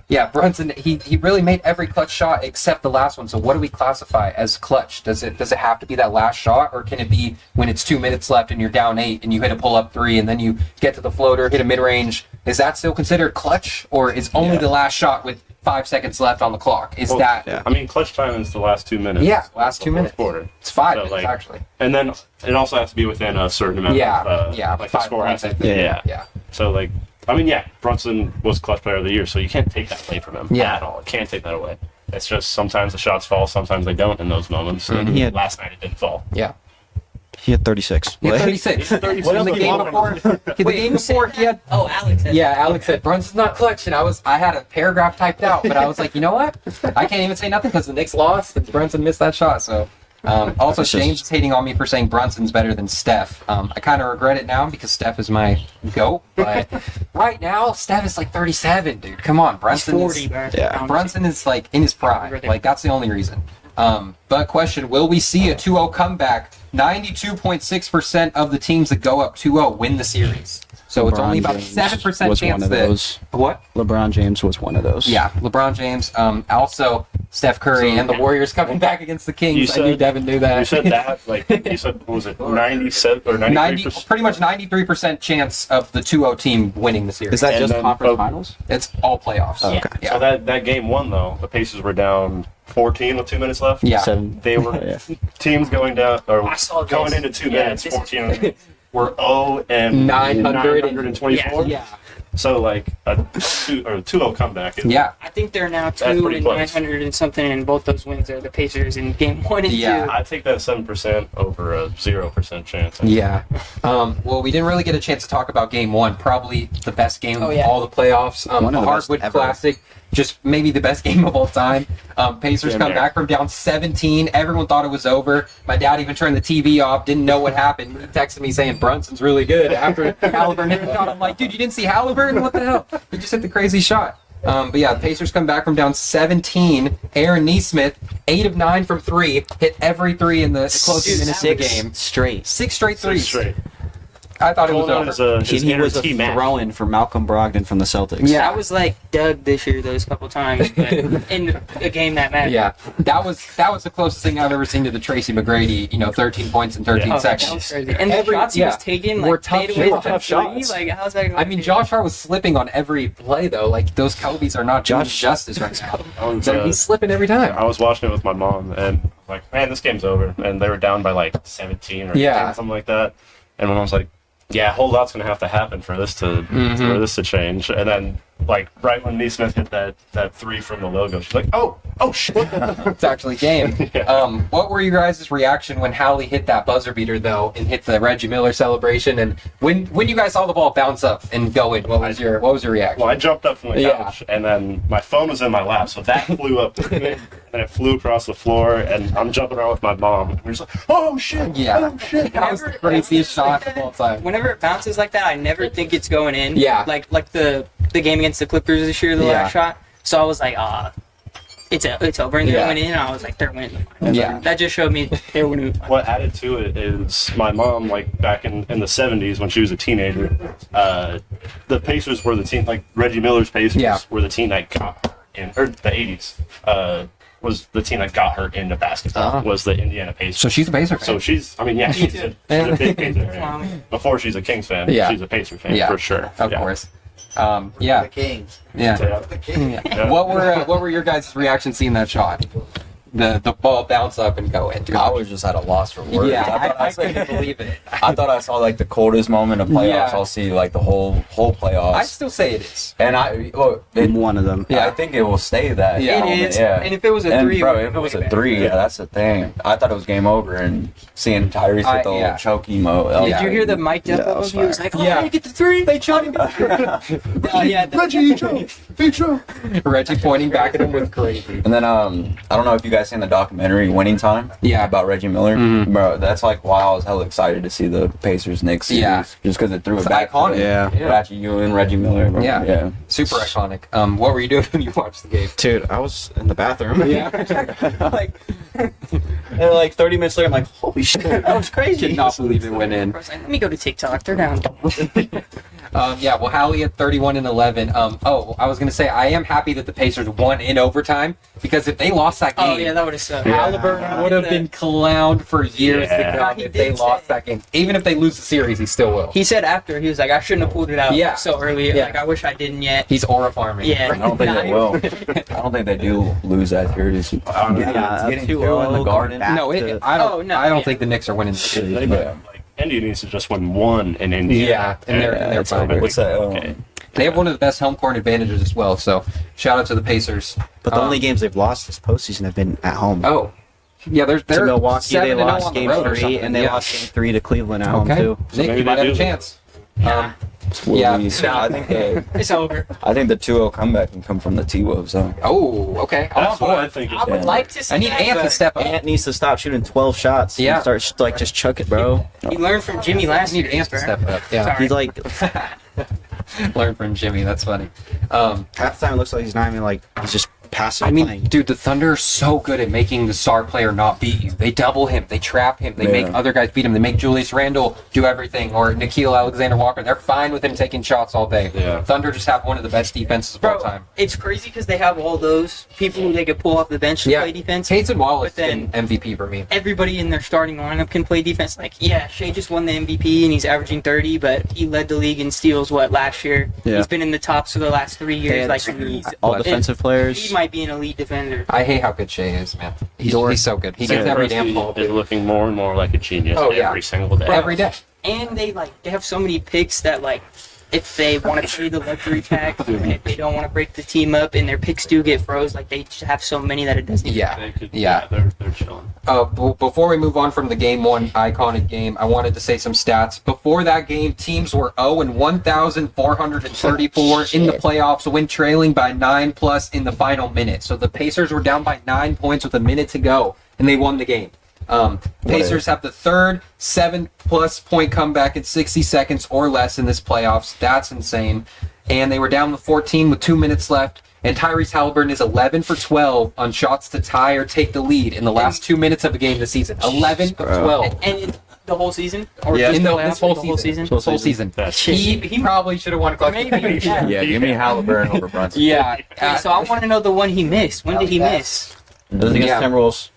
Speaker 1: Yeah, Brunson. He really made every clutch shot except the last one. So what do we classify as clutch? Does it have to be that last shot, or can it be when it's 2 minutes left and you're down 8 and you hit a pull up 3 and then you get to the floater, hit a mid range? Is that still considered clutch, or is only the last shot with 5 seconds left on the clock? Is
Speaker 2: Well,
Speaker 1: that?
Speaker 5: yeah.
Speaker 2: I mean, clutch time is the last 2 minutes.
Speaker 1: Yeah, last
Speaker 2: of
Speaker 1: 2
Speaker 2: the fourth
Speaker 1: minutes.
Speaker 2: Quarter.
Speaker 1: It's 5
Speaker 2: So,
Speaker 1: minutes
Speaker 2: like,
Speaker 1: actually.
Speaker 2: And then it also has to be within a certain amount
Speaker 1: Yeah,
Speaker 2: of,
Speaker 1: yeah,
Speaker 2: like the
Speaker 1: 5
Speaker 2: score has
Speaker 1: points,
Speaker 2: to
Speaker 1: I think.
Speaker 2: yeah.
Speaker 1: Yeah.
Speaker 2: So, like, I mean, yeah, Brunson was clutch player of the year, so you can't take that away from him at all. You can't take that away. It's just sometimes the shots fall, sometimes they don't in those moments. And
Speaker 5: he had-
Speaker 2: last night it didn't fall.
Speaker 1: Yeah.
Speaker 5: He had 36.
Speaker 1: He had
Speaker 5: What?
Speaker 1: 36.
Speaker 2: He had 36.
Speaker 1: What else
Speaker 2: The
Speaker 1: the
Speaker 2: game
Speaker 1: game before? The game before he had.
Speaker 4: Oh, Alex.
Speaker 1: Yeah, Alex said Brunson's not clutch, and I had a paragraph typed out, but I was like, you know what? I can't even say nothing because the Knicks lost and Brunson missed that shot. So, also
Speaker 5: It's just-
Speaker 1: James is hating on me for saying Brunson's better than Steph. I kind of regret it now because Steph is my goat, but right now Steph is like 37, dude. Come on,
Speaker 4: He's
Speaker 1: Brunson.
Speaker 4: 40, bro.
Speaker 5: Yeah.
Speaker 1: Brunson is like in his prime. Like that's the only reason. But question: will we see a 2-0 comeback? 92.6% of the teams that go up 2-0 win the series. So it's
Speaker 5: LeBron
Speaker 1: only about
Speaker 5: James
Speaker 1: 7%
Speaker 5: was
Speaker 1: chance
Speaker 5: one of
Speaker 1: that.
Speaker 5: those.
Speaker 1: What?
Speaker 5: LeBron James was one of those.
Speaker 1: Yeah, LeBron James. Also, Steph Curry
Speaker 2: So-
Speaker 1: and the Warriors coming back against the Kings.
Speaker 2: You
Speaker 1: I knew
Speaker 2: said-
Speaker 1: Devin knew that.
Speaker 2: You said that, like, you said, what was it, 97 or
Speaker 1: 90,
Speaker 2: 93%?
Speaker 1: pretty much 93% chance of the 2-0 team winning the series.
Speaker 5: Is that
Speaker 2: And
Speaker 5: just
Speaker 2: then-
Speaker 5: conference
Speaker 2: oh,
Speaker 5: finals?
Speaker 1: It's all playoffs.
Speaker 5: Oh,
Speaker 4: Yeah.
Speaker 5: okay.
Speaker 1: Yeah.
Speaker 2: So that game one, though, the Pacers were down 14 with 2 minutes left.
Speaker 1: Yeah.
Speaker 5: 7.
Speaker 2: They were
Speaker 5: Yeah.
Speaker 2: teams going down, or
Speaker 4: I saw
Speaker 2: going
Speaker 4: this.
Speaker 2: into 2
Speaker 4: Yeah,
Speaker 2: minutes,
Speaker 4: this is
Speaker 2: 14 were 0 and 924.
Speaker 1: Yeah.
Speaker 2: So, like, a 2-0 comeback is
Speaker 1: Yeah.
Speaker 4: I think they're now
Speaker 2: That's
Speaker 4: 2
Speaker 2: pretty
Speaker 4: and
Speaker 2: close.
Speaker 4: 900 and something, and both those wins are the Pacers in game 1 and
Speaker 1: Yeah.
Speaker 4: 2.
Speaker 2: I take that 7% over a 0% chance.
Speaker 1: Yeah. Well, we didn't really get a chance to talk about Game 1. Probably the best game
Speaker 4: Oh,
Speaker 1: of
Speaker 4: yeah.
Speaker 1: all the playoffs.
Speaker 5: One of
Speaker 1: The
Speaker 5: the best
Speaker 1: Hardwood
Speaker 5: ever.
Speaker 1: Classic. Just maybe the best game of all time. Pacers
Speaker 2: Damn
Speaker 1: come
Speaker 2: near.
Speaker 1: back from down 17. Everyone thought it was over. My dad even turned the TV off. Didn't know what happened. He texted me saying Brunson's really good after Halliburton hit the shot. I'm like, dude, you didn't see Halliburton? What the hell? He just hit the crazy shot. But yeah, the Pacers come back from down 17. Aaron Nesmith, 8 of 9 from 3, hit every 3 in the closing
Speaker 4: Dude,
Speaker 1: minutes of the
Speaker 5: 6
Speaker 1: game.
Speaker 5: straight.
Speaker 1: 6 straight threes.
Speaker 2: Straight.
Speaker 1: I thought it was
Speaker 2: Going on
Speaker 1: over.
Speaker 2: as his
Speaker 5: He was a
Speaker 2: inner T-Mac.
Speaker 5: throw-in for Malcolm Brogdon from the Celtics.
Speaker 1: Yeah.
Speaker 4: I was like Doug this year those couple times, but in a game that mattered.
Speaker 1: Yeah, that was the closest thing I've ever seen to the Tracy McGrady. 13 points in 13
Speaker 2: Yeah.
Speaker 4: Oh, that was
Speaker 1: seconds.
Speaker 4: crazy. And the shots he was taking,
Speaker 1: were
Speaker 4: like
Speaker 1: tough
Speaker 4: fadeaway
Speaker 1: shots.
Speaker 4: from
Speaker 2: Tough
Speaker 4: three,
Speaker 2: shots.
Speaker 4: like how's that going?
Speaker 1: I mean, Josh Hart was slipping on every play though. Like those Kobe's are not doing
Speaker 5: Josh-
Speaker 1: justice right now.
Speaker 2: I was,
Speaker 1: So he's slipping every time.
Speaker 2: I was watching it with my mom, and like, man, this game's over. And they were down by like 17 or 18,
Speaker 1: Yeah.
Speaker 2: something like that. And when I was like, yeah, a whole lot's gonna have to happen for this to
Speaker 1: Mhm.
Speaker 2: for this to change. And then like right when Neesmith hit that three from the logo, she's like, oh shit.
Speaker 1: It's actually game. What were your guys' reaction when Howley hit that buzzer beater though and hit the Reggie Miller celebration? And when you guys saw the ball bounce up and go in, what was your reaction?
Speaker 2: Well, I jumped up from the couch, and then my phone was in my lap, so that flew up with me, and it flew across the floor, and I'm jumping around with my mom. And we're just like, oh shit,
Speaker 1: Yeah.
Speaker 2: oh shit.
Speaker 1: That was the craziest shot of all time.
Speaker 4: Whenever it bounces like that, I never think it's going in.
Speaker 1: Yeah.
Speaker 4: Like the game against the Clippers this year, the
Speaker 1: Yeah.
Speaker 4: last shot. So I was like, it's over, and they're
Speaker 1: Yeah.
Speaker 4: winning. And I was like, they're winning. The finals.
Speaker 1: Yeah.
Speaker 4: That just showed me they were winning. The finals.
Speaker 2: What added to it is my mom, like back in the 70s when she was a teenager, the Pacers were the team, like Reggie Miller's Pacers were the team that got her in, or the 80s was the team that got her into basketball, was the Indiana Pacers.
Speaker 1: So she's a Pacer fan.
Speaker 2: So she's a big Pacer fan. Before she's a Kings fan, she's a Pacer fan for sure.
Speaker 1: Of course.
Speaker 6: The
Speaker 1: Yeah.
Speaker 6: Kings.
Speaker 1: Yeah.
Speaker 6: The Kings.
Speaker 1: Yeah. What were your guys' reactions seeing that shot? The ball bounce up and go in.
Speaker 3: I was just at a loss for words.
Speaker 1: I couldn't believe it.
Speaker 3: I thought I saw like the coldest moment of playoffs.
Speaker 1: Yeah.
Speaker 3: I'll see like the whole playoffs.
Speaker 1: I still say it is.
Speaker 3: And
Speaker 5: One of them.
Speaker 3: I think it will stay that.
Speaker 1: Yeah.
Speaker 4: It
Speaker 3: moment,
Speaker 4: is.
Speaker 3: Yeah.
Speaker 4: And if it was a
Speaker 3: And,
Speaker 4: three,
Speaker 3: bro, if it was a three, that's the thing. I thought it was game over, and seeing Tyrese hit the little choke emo.
Speaker 4: Did you hear the mic up
Speaker 3: that
Speaker 4: of
Speaker 3: was
Speaker 4: He was
Speaker 3: fire.
Speaker 4: like, oh, get the three. They shot him.
Speaker 7: Reggie, he choke.
Speaker 1: Reggie pointing back at him was crazy.
Speaker 3: And then I don't know if you guys seen the documentary Winning Time.
Speaker 1: Yeah.
Speaker 3: About Reggie Miller.
Speaker 1: Mhm.
Speaker 3: Bro, that's like why I was hella excited to see the Pacers Knicks series.
Speaker 1: Yeah.
Speaker 3: Just because it threw
Speaker 1: It's
Speaker 3: it back
Speaker 1: iconic.
Speaker 3: to Reggie Ewan, Reggie Miller. Bro.
Speaker 1: Yeah.
Speaker 3: Yeah.
Speaker 1: Super iconic. What were you doing when you watched the game?
Speaker 5: Dude, I was in the bathroom.
Speaker 1: Yeah.
Speaker 5: like, and like 30 minutes later, I'm like, holy shit, that was crazy.
Speaker 1: Did not believe it went in.
Speaker 4: I was like, let me go to TikTok. They're down.
Speaker 1: Well, Howley at 31 and 11. I was gonna say I am happy that the Pacers won in overtime because if they lost that game,
Speaker 4: Oh yeah, that would have sucked.
Speaker 1: Halliburton would have been clowned for years to
Speaker 2: Yeah.
Speaker 1: come
Speaker 4: He
Speaker 1: if they
Speaker 4: did
Speaker 1: lost
Speaker 4: say-
Speaker 1: that game. Even if they lose the series, he still will.
Speaker 4: He said after, he was like, I shouldn't have pulled it out so early.
Speaker 1: Yeah.
Speaker 4: Like, I wish I didn't yet.
Speaker 1: He's aura farming.
Speaker 4: Yeah.
Speaker 3: I don't think they will. I don't think they do lose that series. It's getting two in the Garden.
Speaker 1: No, I don't think the Knicks are winning the series.
Speaker 3: Yeah.
Speaker 2: Like Indy needs to just win one in Indiana.
Speaker 1: Yeah, and they're
Speaker 3: it's
Speaker 1: fine.
Speaker 3: over. What's that?
Speaker 2: Okay.
Speaker 1: They have one of the best home court advantages as well. So shout out to the Pacers.
Speaker 5: But the only games they've lost this postseason have been at home.
Speaker 1: Oh, yeah. They're
Speaker 5: To Milwaukee, they
Speaker 1: 7-0
Speaker 5: lost
Speaker 1: on the
Speaker 5: game
Speaker 1: road or
Speaker 5: 3,
Speaker 1: something.
Speaker 5: and they
Speaker 1: Yeah.
Speaker 5: lost game 3 to Cleveland at home
Speaker 1: Okay,
Speaker 5: too.
Speaker 1: Nick,
Speaker 2: maybe
Speaker 1: you might
Speaker 2: they
Speaker 1: have a
Speaker 2: do.
Speaker 1: chance. Yeah.
Speaker 3: I think
Speaker 4: It's over.
Speaker 3: I think the 2-0 comeback can come from the T-Wolves. So.
Speaker 1: Oh, okay.
Speaker 2: That's what I think.
Speaker 4: I would like to see
Speaker 1: I need
Speaker 4: that,
Speaker 1: Ant to
Speaker 4: but
Speaker 1: step up.
Speaker 5: Ant needs to stop shooting 12 shots.
Speaker 1: Yeah.
Speaker 5: And start like just chuck it, bro.
Speaker 4: He learned from Jimmy last
Speaker 1: I need
Speaker 4: year.
Speaker 1: Ant to step up. Yeah.
Speaker 4: Sorry.
Speaker 5: He's like
Speaker 1: Learn from Jimmy. That's funny.
Speaker 5: half the time it looks like he's not even like he's just passive
Speaker 1: I mean,
Speaker 5: playing.
Speaker 1: dude, the Thunder are so good at making the star player not beat you. They double him, they trap him, they make other guys beat him. They make Julius Randle do everything, or Nikhil Alexander-Walker. They're fine with him taking shots all day.
Speaker 2: Yeah.
Speaker 1: Thunder just have one of the best defenses of all
Speaker 4: Bro,
Speaker 1: time.
Speaker 4: it's crazy because they have all those people who they could pull off the bench to play defense.
Speaker 1: Tates and Wallace
Speaker 4: But then-
Speaker 1: been MVP for me.
Speaker 4: Everybody in their starting lineup can play defense. Like, yeah, Shea just won the MVP and he's averaging 30, but he led the league in steals, last year?
Speaker 5: Yeah.
Speaker 4: He's been in the tops for the last 3
Speaker 5: They
Speaker 4: years.
Speaker 5: had
Speaker 4: Like, he's
Speaker 5: all defensive players.
Speaker 4: He might be an elite defender.
Speaker 1: I hate how good Shea is, man. He's so good. He gets every damn ball.
Speaker 2: Is looking more and more like a genius every single day.
Speaker 1: Every day.
Speaker 4: And they have so many picks that if they want to pay the luxury tax, if they don't want to break the team up, and their picks do get froze, they just have so many that it doesn't.
Speaker 1: Yeah.
Speaker 2: They could,
Speaker 1: Yeah.
Speaker 2: they're chilling.
Speaker 1: Before we move on from the game one iconic game, I wanted to say some stats. Before that game, teams were 0 and 1,434 in the playoffs, when trailing by 9+ in the final minute. So the Pacers were down by 9 points with a minute to go, and they won the game. Pacers have the third 7+ point comeback in 60 seconds or less in this playoffs. That's insane. And they were down to 14 with 2 minutes left. And Tyrese Halliburton is 11 for 12 on shots to tie or take the lead in the last 2 minutes of a game this season. 11 of 12.
Speaker 4: And in the whole season? Or
Speaker 1: Yeah,
Speaker 4: just
Speaker 1: in
Speaker 4: the
Speaker 1: this
Speaker 4: last
Speaker 1: whole
Speaker 4: the whole
Speaker 1: season.
Speaker 4: season?
Speaker 1: This whole season.
Speaker 2: That's
Speaker 1: He probably should have won clutch.
Speaker 4: Maybe. Yeah.
Speaker 3: Yeah, give me Halliburton over Brunson.
Speaker 1: Yeah.
Speaker 4: Okay, so I want to know the one he missed. When did he miss?
Speaker 5: It was against
Speaker 1: Yeah.
Speaker 5: Timberwolves.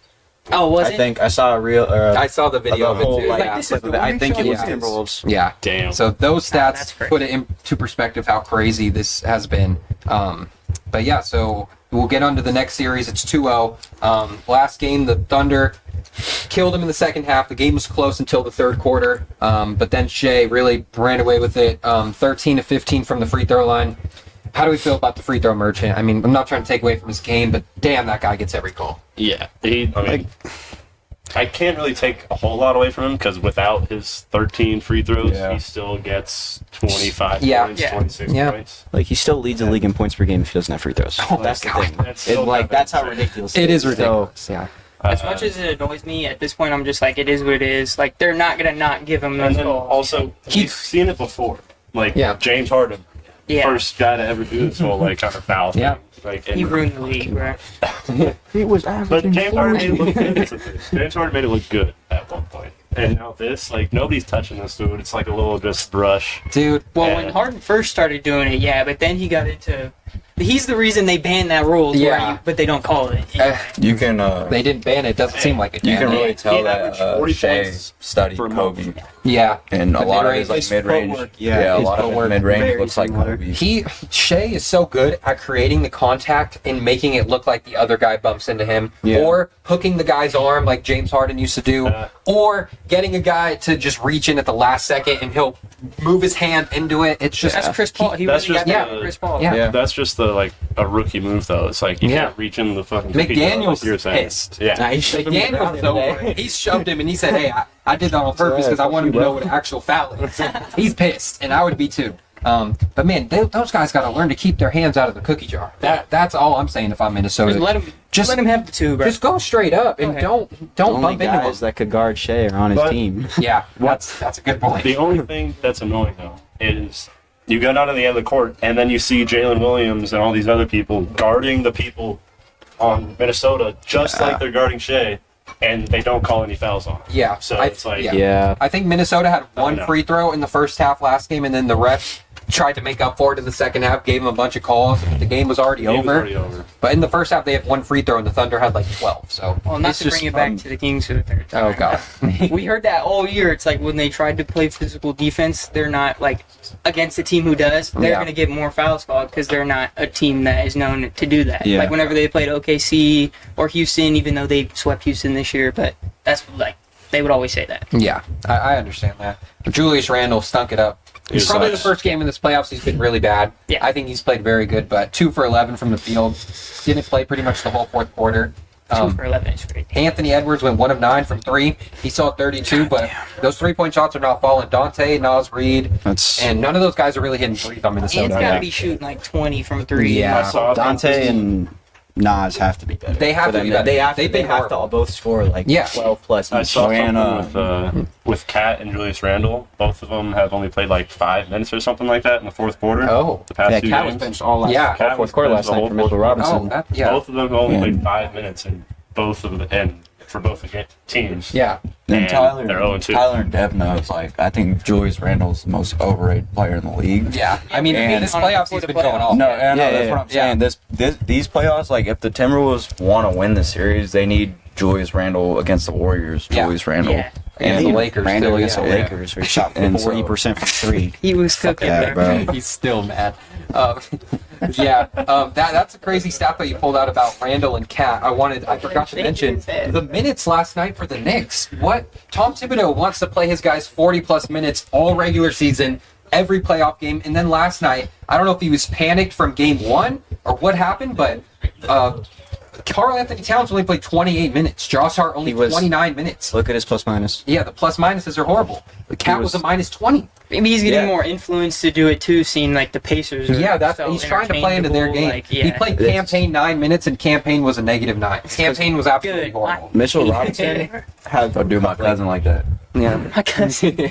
Speaker 4: Oh, was
Speaker 5: I
Speaker 4: it?
Speaker 5: think I saw a real.
Speaker 1: I saw the video of it
Speaker 5: whole,
Speaker 1: too.
Speaker 5: like,
Speaker 1: Yeah.
Speaker 4: this is the
Speaker 5: I
Speaker 4: one
Speaker 5: think it was
Speaker 1: shot.
Speaker 5: Timberwolves.
Speaker 1: Yeah.
Speaker 2: Damn.
Speaker 1: So those
Speaker 4: that's
Speaker 1: stats
Speaker 4: crazy.
Speaker 1: put it into perspective how crazy this has been. But yeah, so we'll get on to the next series. It's 2-0. Last game, the Thunder killed him in the second half. The game was close until the third quarter. But then Shea really ran away with it. 13 of 15 from the free throw line. How do we feel about the free throw merchant? I mean, I'm not trying to take away from his game, but damn, that guy gets every call.
Speaker 2: Yeah, I can't really take a whole lot away from him because without his 13 free throws, he still gets 25 points, 26 points.
Speaker 5: Like, he still leads the league in points per game if he doesn't have free throws.
Speaker 1: Oh,
Speaker 5: that's the
Speaker 1: God.
Speaker 5: thing. That's how ridiculous
Speaker 1: it is. Ridiculous.
Speaker 5: So,
Speaker 1: yeah.
Speaker 4: As much as it annoys me, at this point, I'm just like, it is what it is. Like, they're not going to not give him
Speaker 2: And
Speaker 4: those
Speaker 2: then
Speaker 4: calls.
Speaker 2: also, we've seen it before. Like, James Harden,
Speaker 4: Yeah.
Speaker 2: first guy to ever do this whole, like, kind of foul thing.
Speaker 1: Yeah.
Speaker 2: Like,
Speaker 4: He ruined the league, bro.
Speaker 5: he was
Speaker 2: But
Speaker 5: averaging
Speaker 2: James Harden made it
Speaker 5: 40.
Speaker 2: look good. James Harden made it look good at one point. And now this, like, nobody's touching this dude. It's like a little just brush.
Speaker 1: Dude.
Speaker 4: Well, when Harden first started doing it, yeah, but then he got into... He's the reason they banned that rule, but they don't call it.
Speaker 3: You can.
Speaker 1: They didn't ban it. Doesn't seem like it.
Speaker 3: You can really
Speaker 2: He
Speaker 3: tell
Speaker 2: averaged
Speaker 3: that
Speaker 2: 40
Speaker 3: Shea
Speaker 2: points
Speaker 3: studied
Speaker 2: per
Speaker 3: Kobe,
Speaker 2: month.
Speaker 1: Yeah.
Speaker 3: and a
Speaker 1: The
Speaker 3: lot of
Speaker 1: mid-range,
Speaker 3: his like
Speaker 1: his
Speaker 3: mid-range.
Speaker 1: footwork.
Speaker 3: Yeah, a
Speaker 1: His
Speaker 3: lot of
Speaker 1: footwork,
Speaker 3: his mid-range
Speaker 5: very
Speaker 3: looks like
Speaker 5: similar.
Speaker 3: Kobe.
Speaker 1: Shea is so good at creating the contact and making it look like the other guy bumps into him, or hooking the guy's arm like James Harden used to do, or getting a guy to just reach in at the last second and he'll move his hand into it. It's just
Speaker 4: That's Chris Paul. He
Speaker 2: That's
Speaker 4: really got
Speaker 2: just
Speaker 4: that
Speaker 2: the-
Speaker 4: with Chris Paul.
Speaker 1: Yeah.
Speaker 2: That's just the, like, a rookie move, though. It's like, you can't reach in the fucking cookie jar,
Speaker 1: McDaniels
Speaker 2: like you're
Speaker 1: is
Speaker 2: saying.
Speaker 1: pissed.
Speaker 2: Yeah.
Speaker 1: McDaniels is over it. He shoved him and he said, "Hey, I did that on purpose because I wanted to know what an actual foul is." He's pissed, and I would be too. But man, those guys got to learn to keep their hands out of the cookie jar. That's all I'm saying. If I'm Minnesota,
Speaker 4: Just let him have the two, bro.
Speaker 1: just go straight up and don't
Speaker 5: Only
Speaker 1: bump into
Speaker 5: guys
Speaker 1: him.
Speaker 5: that could guard Shea are on his
Speaker 2: But-
Speaker 5: team.
Speaker 1: Yeah, that's a good point.
Speaker 2: The only thing that's annoying, though, is you go down to the end of the court, and then you see Jalen Williams and all these other people guarding the people on Minnesota just like they're guarding Shea, and they don't call any fouls on him.
Speaker 1: Yeah,
Speaker 2: So it's like,
Speaker 5: Yeah.
Speaker 1: I think Minnesota had one
Speaker 2: know.
Speaker 1: free throw in the first half last game, and then the refs tried to make up for it in the second half, gave him a bunch of calls. The game was already
Speaker 2: the game was
Speaker 1: over.
Speaker 2: already over.
Speaker 1: But in the first half, they had one free throw, and the Thunder had like 12. So
Speaker 4: Well, not
Speaker 1: it's
Speaker 4: to
Speaker 1: just
Speaker 4: bring it back to the Kings for the third time.
Speaker 1: Oh god.
Speaker 4: We heard that all year. It's like when they tried to play physical defense, they're not like against a team who does. They're
Speaker 1: Yeah.
Speaker 4: going to get more fouls called because they're not a team that is known to do that.
Speaker 5: Yeah.
Speaker 4: Like whenever they played OKC or Houston, even though they swept Houston this year, but that's like they would always say that.
Speaker 1: Yeah, I understand that. Julius Randle stunk it up. It's
Speaker 2: He
Speaker 1: probably the
Speaker 2: sucks.
Speaker 1: first game in this playoffs he's been really bad.
Speaker 4: Yeah.
Speaker 1: I think he's played very good, but 2 for 11 from the field. Didn't play pretty much the whole fourth quarter.
Speaker 4: 2 for 11 is great.
Speaker 1: Anthony Edwards went 1 of 9 from 3. He saw 32, but those 3-point shots are not falling. Dante, Nas Reed,
Speaker 5: That's
Speaker 1: and none of those guys are really hitting threes on
Speaker 4: Ant's
Speaker 1: Minnesota.
Speaker 4: got to be shooting like 20 from 3.
Speaker 1: Yeah.
Speaker 2: I saw
Speaker 5: Dante and Nas have to be better.
Speaker 1: They have
Speaker 5: For
Speaker 1: to
Speaker 5: them.
Speaker 1: be better.
Speaker 5: They have
Speaker 1: They've
Speaker 5: to. They
Speaker 1: been
Speaker 5: have to
Speaker 1: horrible.
Speaker 5: both score like
Speaker 1: Yeah.
Speaker 5: 12 plus.
Speaker 2: I
Speaker 5: each.
Speaker 2: saw
Speaker 3: Joanna-
Speaker 2: something with Kat and Julius Randle. Both of them have only played like 5 minutes or something like that in the fourth quarter.
Speaker 1: Oh.
Speaker 2: The past
Speaker 5: Yeah,
Speaker 2: 2
Speaker 5: Cat was
Speaker 2: games.
Speaker 5: benched all last
Speaker 1: Yeah.
Speaker 5: all
Speaker 2: Cat was
Speaker 5: fourth quarter
Speaker 2: benched
Speaker 5: last
Speaker 2: the
Speaker 5: night for
Speaker 2: whole
Speaker 5: Mitchell
Speaker 2: fourth
Speaker 5: Robinson.
Speaker 1: Oh, yeah.
Speaker 2: Both of them only
Speaker 3: Yeah.
Speaker 2: played 5 minutes in both of the and for both the teams.
Speaker 1: Yeah.
Speaker 3: And
Speaker 2: And
Speaker 3: Tyler,
Speaker 2: they're 0-2.
Speaker 3: Tyler and Dev knows. Like, I think Julius Randle's the most overrated player in the league.
Speaker 1: Yeah. I mean,
Speaker 3: And-
Speaker 1: in this playoffs, he's been going off.
Speaker 3: No, and
Speaker 5: Yeah,
Speaker 3: that's
Speaker 5: yeah,
Speaker 3: what I'm
Speaker 1: yeah.
Speaker 3: saying. These playoffs, like, if the Timberwolves want to win the series, they need Julius Randle against the Warriors.
Speaker 1: Yeah.
Speaker 3: Julius Randle.
Speaker 4: Yeah.
Speaker 1: And the Lakers,
Speaker 5: Randall
Speaker 1: too,
Speaker 5: against
Speaker 1: yeah.
Speaker 5: the Lakers, where he shot
Speaker 3: And so-
Speaker 5: 40% from 3.
Speaker 4: He was cooking
Speaker 5: that,
Speaker 4: there.
Speaker 5: bro.
Speaker 1: He's still mad. That's a crazy stat that you pulled out about Randall and Cat. I forgot to mention the minutes last night for the Knicks. What Tom Thibodeau wants to play his guys 40+ minutes all regular season, every playoff game, and then last night, I don't know if he was panicked from game 1 or what happened, but Karl Anthony Towns only played 28 minutes. Josh Hart only
Speaker 5: He was-
Speaker 1: 29 minutes.
Speaker 5: Look at his plus minus.
Speaker 1: Yeah, the plus minuses are horrible. The Cat was a -20.
Speaker 4: Maybe he's getting
Speaker 1: Yeah.
Speaker 4: more influence to do it too, seeing like the Pacers. Are
Speaker 1: Yeah,
Speaker 4: so
Speaker 1: he's trying to play into their game.
Speaker 4: interchangeable, like,
Speaker 1: He
Speaker 4: yeah.
Speaker 1: played campaign 9 minutes, and campaign was a -9. Campaign was absolutely
Speaker 4: Good.
Speaker 1: horrible.
Speaker 5: Mitchell Robinson
Speaker 3: Don't do my cousin like that.
Speaker 1: Yeah,
Speaker 4: My cousin.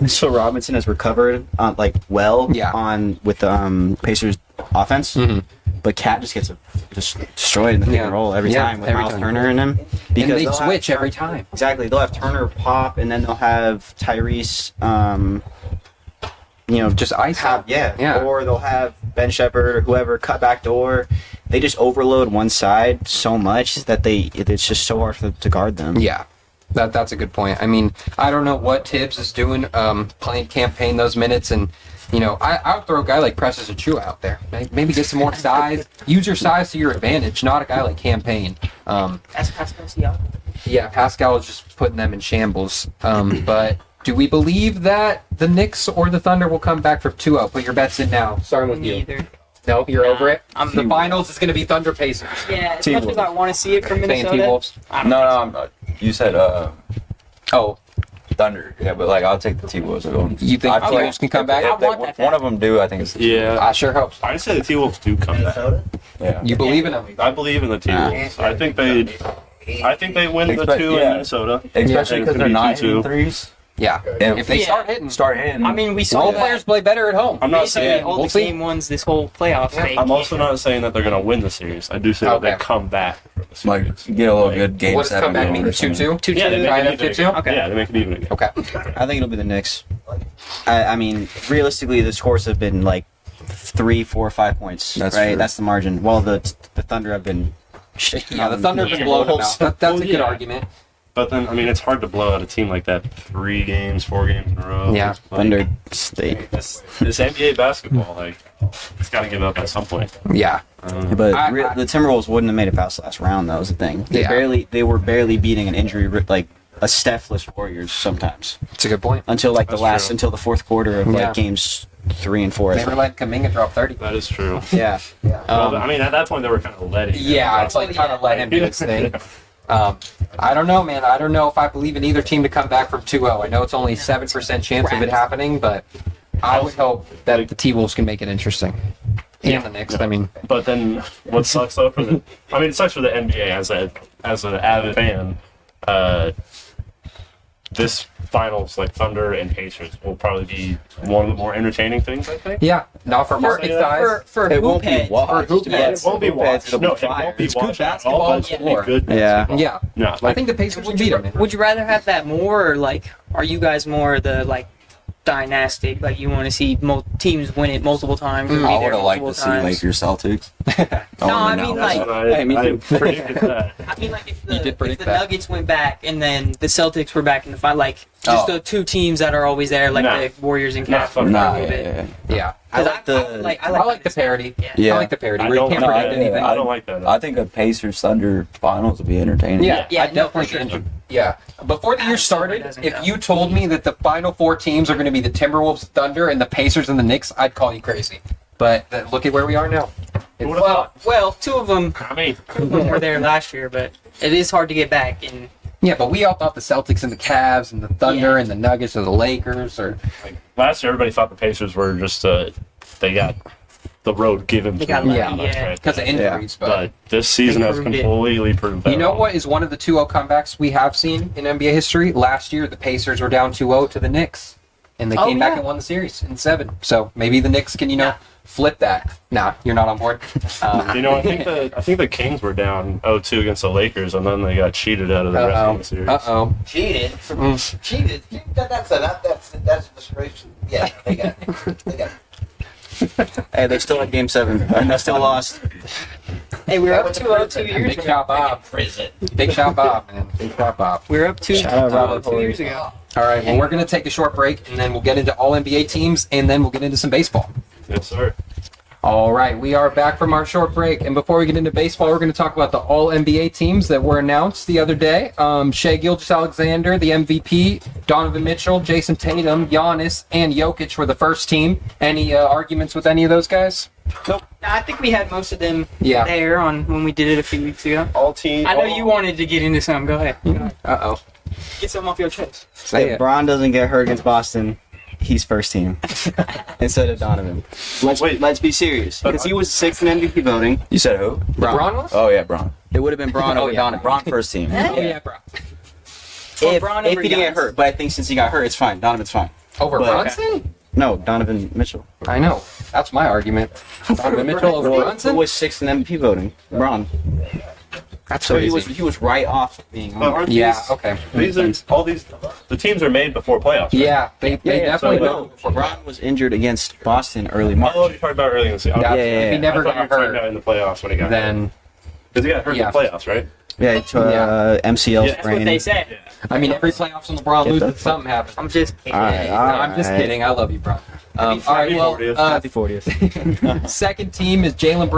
Speaker 5: Mitchell Robinson has recovered like well
Speaker 1: Yeah.
Speaker 5: on with the Pacers offense,
Speaker 1: Mhm.
Speaker 5: but Cat just gets just destroyed in the pick
Speaker 1: Yeah.
Speaker 5: and roll every
Speaker 1: Yeah,
Speaker 5: time with
Speaker 1: every
Speaker 5: Miles
Speaker 1: time.
Speaker 5: Turner in him.
Speaker 1: and they
Speaker 5: they'll have
Speaker 1: switch every
Speaker 5: Turner-
Speaker 1: time.
Speaker 5: Exactly, they'll have Turner pop, and then they'll have Tyrese.
Speaker 1: Just ice out. Yeah.
Speaker 5: Or they'll have Ben Shepherd or whoever cut back door. They just overload one side so much that it's just so hard to guard them.
Speaker 1: Yeah, that's a good point. I mean, I don't know what Tibbs is doing, playing campaign those minutes, and I would throw a guy like Precious Achua out there. Maybe get some more size. Use your size to your advantage, not a guy like campaign.
Speaker 4: That's Pascal Siakam.
Speaker 1: Yeah, Pascal is just putting them in shambles. But do we believe that the Knicks or the Thunder will come back for 2-0? Put your bets in now. Starting with you.
Speaker 4: Neither.
Speaker 1: No, you're over it. The
Speaker 4: I'm
Speaker 1: finals is going to be Thunder Pacers.
Speaker 4: yeah. As much as I want to see it from
Speaker 1: Saying
Speaker 4: Minnesota,
Speaker 1: T-Wolves.
Speaker 4: I don't
Speaker 3: No,
Speaker 4: think
Speaker 3: no, you said
Speaker 1: Oh,
Speaker 3: Thunder. Yeah, but like I'll take the T-Wolves.
Speaker 1: you think
Speaker 4: Okay.
Speaker 1: T-Wolves can come back?
Speaker 4: I want that
Speaker 3: One of them do. I think it's the
Speaker 2: Yeah,
Speaker 1: I sure hope so.
Speaker 2: I'd say the T-Wolves do come back.
Speaker 6: Minnesota?
Speaker 3: Yeah.
Speaker 1: You believe in them?
Speaker 2: I believe in the T-Wolves. I think they win the
Speaker 3: Expect-
Speaker 2: 2
Speaker 3: yeah.
Speaker 2: in Minnesota.
Speaker 3: Especially
Speaker 2: Yeah.
Speaker 3: because they're not hitting
Speaker 2: 2-2.
Speaker 3: threes.
Speaker 1: Yeah.
Speaker 3: And
Speaker 1: If they
Speaker 4: Yeah.
Speaker 1: start hitting,
Speaker 3: start hitting.
Speaker 4: I mean, we saw
Speaker 1: role
Speaker 4: that.
Speaker 1: players play better at home.
Speaker 2: I'm not
Speaker 4: Basically,
Speaker 2: saying.
Speaker 4: all
Speaker 1: we'll
Speaker 4: the
Speaker 1: see.
Speaker 4: game ones this whole playoff thing.
Speaker 2: I'm also not saying that they're going to win the series. I do say that
Speaker 1: Okay.
Speaker 2: they come back from the
Speaker 3: like
Speaker 2: series.
Speaker 3: get a little good game
Speaker 1: What does
Speaker 3: 7
Speaker 1: comeback
Speaker 3: going
Speaker 1: mean?
Speaker 3: or something.
Speaker 1: 2-2?
Speaker 4: 2-2.
Speaker 2: Yeah, they make
Speaker 1: Kind
Speaker 2: it
Speaker 1: of
Speaker 2: even
Speaker 1: 2-2?
Speaker 2: again.
Speaker 4: Okay.
Speaker 2: Yeah, they make it even again.
Speaker 1: Okay.
Speaker 5: I think it'll be the Knicks. I mean, realistically, the scores have been like 3, 4, 5 points.
Speaker 3: That's
Speaker 5: right.
Speaker 3: true.
Speaker 5: That's the margin. While the Thunder have been.
Speaker 1: Yeah, the Thunder have been blowing them out. That's
Speaker 2: Well,
Speaker 1: a good
Speaker 2: yeah.
Speaker 1: argument.
Speaker 2: But then, I mean, it's hard to blow out a team like that 3 games, 4 games in a row.
Speaker 1: Yeah.
Speaker 2: Like,
Speaker 5: Thunder State.
Speaker 2: This NBA basketball, like, it's got to give up at some point.
Speaker 1: Yeah.
Speaker 5: But
Speaker 1: I-
Speaker 5: the Timberwolves wouldn't have made it past the last round. That was the thing.
Speaker 1: Yeah.
Speaker 5: They were barely beating an injury like a Steph-less Warriors sometimes
Speaker 1: It's a good point.
Speaker 5: until like
Speaker 2: That's true.
Speaker 5: until the fourth quarter of
Speaker 1: Yeah.
Speaker 5: like games 3 and 4.
Speaker 1: They were letting Kuminga drop 30.
Speaker 2: That is true.
Speaker 5: Yeah.
Speaker 2: Well, I mean, at that point, they were kind of letting.
Speaker 1: Yeah, it's like kind of let him do his thing. I don't know, man. I don't know if I believe in either team to come back from 2-0. I know it's only a 7% chance of it happening, but I would hope that the T-Wolves can make it interesting. And the Knicks, I mean.
Speaker 2: But then, what sucks though for the, I mean, it sucks for the NBA as an avid fan. This finals, like Thunder and Pacers, will probably be one of the more entertaining things. I think.
Speaker 1: Yeah, not for market size.
Speaker 4: For
Speaker 5: It
Speaker 4: hoop
Speaker 5: won't be
Speaker 4: heads.
Speaker 5: watched.
Speaker 1: hoop heads.
Speaker 2: It won't be watched.
Speaker 5: It'll be
Speaker 2: No, it
Speaker 5: fire.
Speaker 2: won't be
Speaker 1: It's good
Speaker 2: watched at
Speaker 1: basketball
Speaker 2: all,
Speaker 1: on
Speaker 2: but
Speaker 1: the
Speaker 2: it'll
Speaker 1: floor.
Speaker 2: be good.
Speaker 5: Yeah.
Speaker 2: basketball.
Speaker 1: Yeah.
Speaker 2: No,
Speaker 1: I think the Pacers would beat them.
Speaker 4: Would you rather have that more, or like, are you guys more the like dynastic? Like, you want to see teams win it multiple times? And be
Speaker 3: I
Speaker 4: there
Speaker 3: would have liked to
Speaker 4: multiple
Speaker 3: see
Speaker 4: times?
Speaker 3: Lakers Celtics.
Speaker 4: No, I mean,
Speaker 2: that's
Speaker 4: like-
Speaker 2: what
Speaker 1: Hey, me
Speaker 2: I
Speaker 1: too.
Speaker 2: predicted that.
Speaker 4: I mean, like, if
Speaker 1: You did
Speaker 4: the
Speaker 1: predict
Speaker 4: the
Speaker 1: that.
Speaker 4: Nuggets went back and then the Celtics were back in the fight, like just the two teams that are always there, like
Speaker 2: Nah.
Speaker 4: the Warriors and
Speaker 2: Nah,
Speaker 4: Cavs.
Speaker 2: fuck
Speaker 4: for a
Speaker 3: Nah,
Speaker 4: little
Speaker 3: yeah,
Speaker 4: bit.
Speaker 3: yeah.
Speaker 1: Yeah.
Speaker 5: I like the.
Speaker 1: I like the parody.
Speaker 3: Yeah.
Speaker 1: I like the parody.
Speaker 2: I
Speaker 1: Where you
Speaker 2: don't
Speaker 1: can't
Speaker 2: like
Speaker 1: predict
Speaker 2: that.
Speaker 1: anything.
Speaker 2: I don't like that.
Speaker 3: I think a Pacers Thunder finals would be entertaining.
Speaker 1: Yeah,
Speaker 4: Yeah,
Speaker 1: I
Speaker 4: no,
Speaker 1: definitely
Speaker 4: for sure.
Speaker 1: think. Yeah, before the year
Speaker 4: Absolutely
Speaker 1: started,
Speaker 4: doesn't
Speaker 1: if
Speaker 4: count.
Speaker 1: you told me that the final 4 teams are going to be the Timberwolves, Thunder, and the Pacers and the Knicks, I'd call you crazy. But look at where we are now.
Speaker 2: Who would've thought?
Speaker 4: Well, two of them
Speaker 2: I mean,
Speaker 4: were there last year, but it is hard to get back. And
Speaker 1: Yeah, but we all thought the Celtics and the Cavs and the Thunder
Speaker 4: Yeah.
Speaker 1: and the Nuggets or the Lakers or
Speaker 2: like, last year everybody thought the Pacers were just they got the road given
Speaker 4: They
Speaker 2: to
Speaker 4: got
Speaker 2: them.
Speaker 1: lucky,
Speaker 4: yeah.
Speaker 1: because of injuries.
Speaker 2: But this season has
Speaker 4: proved it.
Speaker 2: completely proved that.
Speaker 1: You know
Speaker 2: wrong.
Speaker 1: what is one of the 2-0 comebacks we have seen in NBA history? Last year, the Pacers were down 2-0 to the Knicks, and they
Speaker 4: Oh,
Speaker 1: came back
Speaker 4: yeah.
Speaker 1: and won the series in 7. So maybe the Knicks can, flip that. Nah, you're not on board.
Speaker 2: I think the Kings were down 0-2 against the Lakers, and then they got cheated out of the rest of the series.
Speaker 1: Uh-oh.
Speaker 6: Cheated. Cheated. That's a disgrace. Yeah, they got.
Speaker 5: Hey, they still had Game 7, and they still lost.
Speaker 4: hey, we were up 2-0 2 years
Speaker 1: Big
Speaker 4: ago.
Speaker 1: shot Bob.
Speaker 6: Prison.
Speaker 1: Big shot Bob, man. Big shot Bob.
Speaker 4: We were up 2-0
Speaker 5: Shout out Robert
Speaker 4: 2 years ago.
Speaker 1: All right, well, we're going to take a short break, and then we'll get into all NBA teams, and then we'll get into some baseball.
Speaker 2: Yes, sir.
Speaker 1: All right, we are back from our short break, and before we get into baseball, we're going to talk about the All NBA teams that were announced the other day. Shea Gilgeous-Alexander, the MVP, Donovan Mitchell, Jason Tatum, Giannis, and Jokic were the first team. Any arguments with any of those guys?
Speaker 4: I think we had most of them
Speaker 1: Yeah.
Speaker 4: there on when we did it a few weeks ago.
Speaker 2: All teams.
Speaker 4: I know you wanted to get into some. Go ahead.
Speaker 1: Uh-oh.
Speaker 4: Get some off your chest.
Speaker 1: Say
Speaker 5: If
Speaker 1: it.
Speaker 5: Bron doesn't get hurt against Boston, he's first team instead of Donovan. Let's be serious, because he was 6th in MVP voting.
Speaker 3: You said who?
Speaker 1: LeBron was?
Speaker 3: Oh yeah, Braun.
Speaker 5: It would have been Bron over
Speaker 1: yeah.
Speaker 5: Donovan.
Speaker 3: Braun first team.
Speaker 1: Oh, yeah, bro.
Speaker 5: If,
Speaker 4: Bron
Speaker 5: if
Speaker 4: over
Speaker 5: he didn't get
Speaker 4: Giannis.
Speaker 5: hurt, but I think since he got hurt, it's fine. Donovan's fine.
Speaker 1: Over
Speaker 5: But-
Speaker 1: Brunson?
Speaker 5: No, Donovan Mitchell.
Speaker 1: I know. That's my argument. Donovan Mitchell over
Speaker 5: Who
Speaker 1: Brunson?
Speaker 5: was 6th in MVP voting? Bron.
Speaker 1: That's
Speaker 5: So he
Speaker 1: crazy.
Speaker 5: was right off being on.
Speaker 2: But aren't
Speaker 1: Yeah,
Speaker 2: these,
Speaker 1: okay.
Speaker 2: These are all these. The teams are made before playoffs. Right?
Speaker 1: Yeah, they definitely
Speaker 2: so-
Speaker 1: know.
Speaker 5: No, Bron was injured against Boston early March.
Speaker 2: Oh, you're talking about early in the season.
Speaker 1: Yeah,
Speaker 2: Okay.
Speaker 1: if he
Speaker 5: yeah.
Speaker 1: never
Speaker 2: I thought you
Speaker 1: got
Speaker 2: were talking
Speaker 1: hurt,
Speaker 2: about in the playoffs when he got hurt.
Speaker 1: then,
Speaker 2: Because he got hurt
Speaker 1: Yeah.
Speaker 2: in the playoffs, right?
Speaker 5: Yeah, it's
Speaker 1: Yeah.
Speaker 5: MCL
Speaker 2: Yeah,
Speaker 4: That's what they
Speaker 5: sprain.
Speaker 4: say.
Speaker 1: I mean, every playoffs when LeBron
Speaker 5: Get the
Speaker 1: loses, something happens.
Speaker 4: I'm just kidding.
Speaker 5: All right, all right.
Speaker 1: I'm just kidding. I love you, bro. All right, well,
Speaker 5: Happy 40th.
Speaker 1: second team is Jalen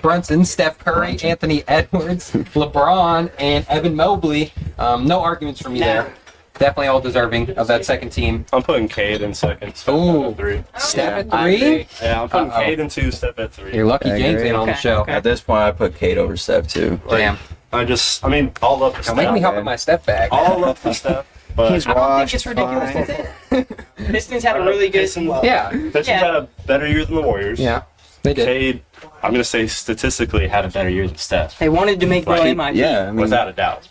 Speaker 1: Brunson, Steph Curry, Anthony Edwards, LeBron, and Evan Mobley. No arguments from me there. definitely all deserving of that second team.
Speaker 2: I'm putting Cade in second. Steph
Speaker 1: Ooh.
Speaker 2: at 3.
Speaker 1: Steph
Speaker 4: I
Speaker 1: at 3?
Speaker 4: agree.
Speaker 2: Yeah, I'm putting
Speaker 1: Uh-oh.
Speaker 2: Cade in 2, Steph at 3.
Speaker 1: You're lucky
Speaker 3: I
Speaker 1: James
Speaker 3: agree.
Speaker 1: ain't on the
Speaker 4: Okay,
Speaker 1: show.
Speaker 4: okay.
Speaker 3: At this point, I put Kate over Steph too.
Speaker 1: Damn.
Speaker 2: I mean, all love for
Speaker 1: Now make me
Speaker 2: Steph.
Speaker 1: hop in my Steph bag.
Speaker 2: All love for Steph. But
Speaker 5: He's
Speaker 4: I don't think
Speaker 5: washed.
Speaker 4: it's ridiculous.
Speaker 5: fine.
Speaker 4: is it? Pistons had a really good.
Speaker 2: Pistons,
Speaker 1: Yeah.
Speaker 2: Pistons
Speaker 4: Yeah.
Speaker 2: had a better year than the Warriors.
Speaker 1: Yeah. They did.
Speaker 2: Cade, I'm going to say statistically, had a better year than Steph.
Speaker 4: They wanted to make
Speaker 2: Right.
Speaker 4: Noah MIP,
Speaker 5: Yeah, I mean,
Speaker 2: Without a doubt.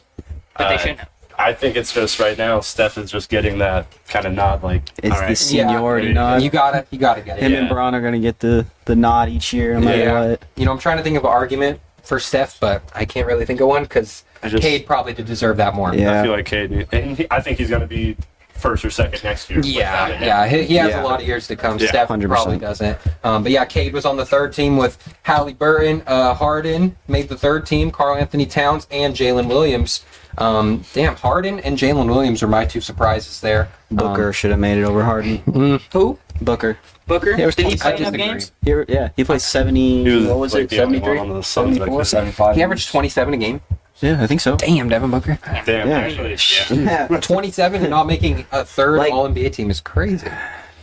Speaker 4: but they shouldn't have.
Speaker 2: I think it's just right now, Steph is just getting that kind of nod like,
Speaker 5: it's
Speaker 2: all right,
Speaker 5: the seniority
Speaker 2: Yeah.
Speaker 5: nod.
Speaker 1: You gotta get it.
Speaker 5: Him
Speaker 2: Yeah.
Speaker 5: and Braun are gonna get the nod each year, no matter
Speaker 1: Yeah.
Speaker 5: what.
Speaker 1: You know, I'm trying to think of an argument for Steph, but I can't really think of one because
Speaker 2: I just-
Speaker 1: Cade probably did deserve that more.
Speaker 5: Yeah.
Speaker 2: I feel like Cade, and I think he's going to be first or second next year.
Speaker 1: Yeah,
Speaker 2: without a doubt.
Speaker 1: yeah, he has
Speaker 5: Yeah.
Speaker 1: a lot of years to come.
Speaker 2: Yeah,
Speaker 1: Steph
Speaker 5: 100%.
Speaker 1: probably doesn't. But yeah, Cade was on the third team with Halliburton, Harden made the third team, Karl Anthony Towns, and Jalen Williams. Damn, Harden and Jalen Williams are my two surprises there.
Speaker 5: Booker should have made it over Harden.
Speaker 4: Who?
Speaker 5: Booker.
Speaker 4: Booker?
Speaker 5: Yeah, it was
Speaker 4: Did he
Speaker 5: 20
Speaker 4: play
Speaker 1: I
Speaker 4: enough
Speaker 1: disagree.
Speaker 4: games?
Speaker 5: He played 70.
Speaker 2: He was
Speaker 5: what was
Speaker 2: like
Speaker 5: it?
Speaker 2: the only
Speaker 5: 73?
Speaker 2: one on the Suns that could-
Speaker 3: 75.
Speaker 1: He averaged 27 a game.
Speaker 5: Yeah, I think so.
Speaker 1: Damn, Devin Booker.
Speaker 2: Damn,
Speaker 5: Yeah.
Speaker 2: actually, yeah.
Speaker 1: 27 and not making a third
Speaker 5: Like-
Speaker 1: All-NBA team is crazy.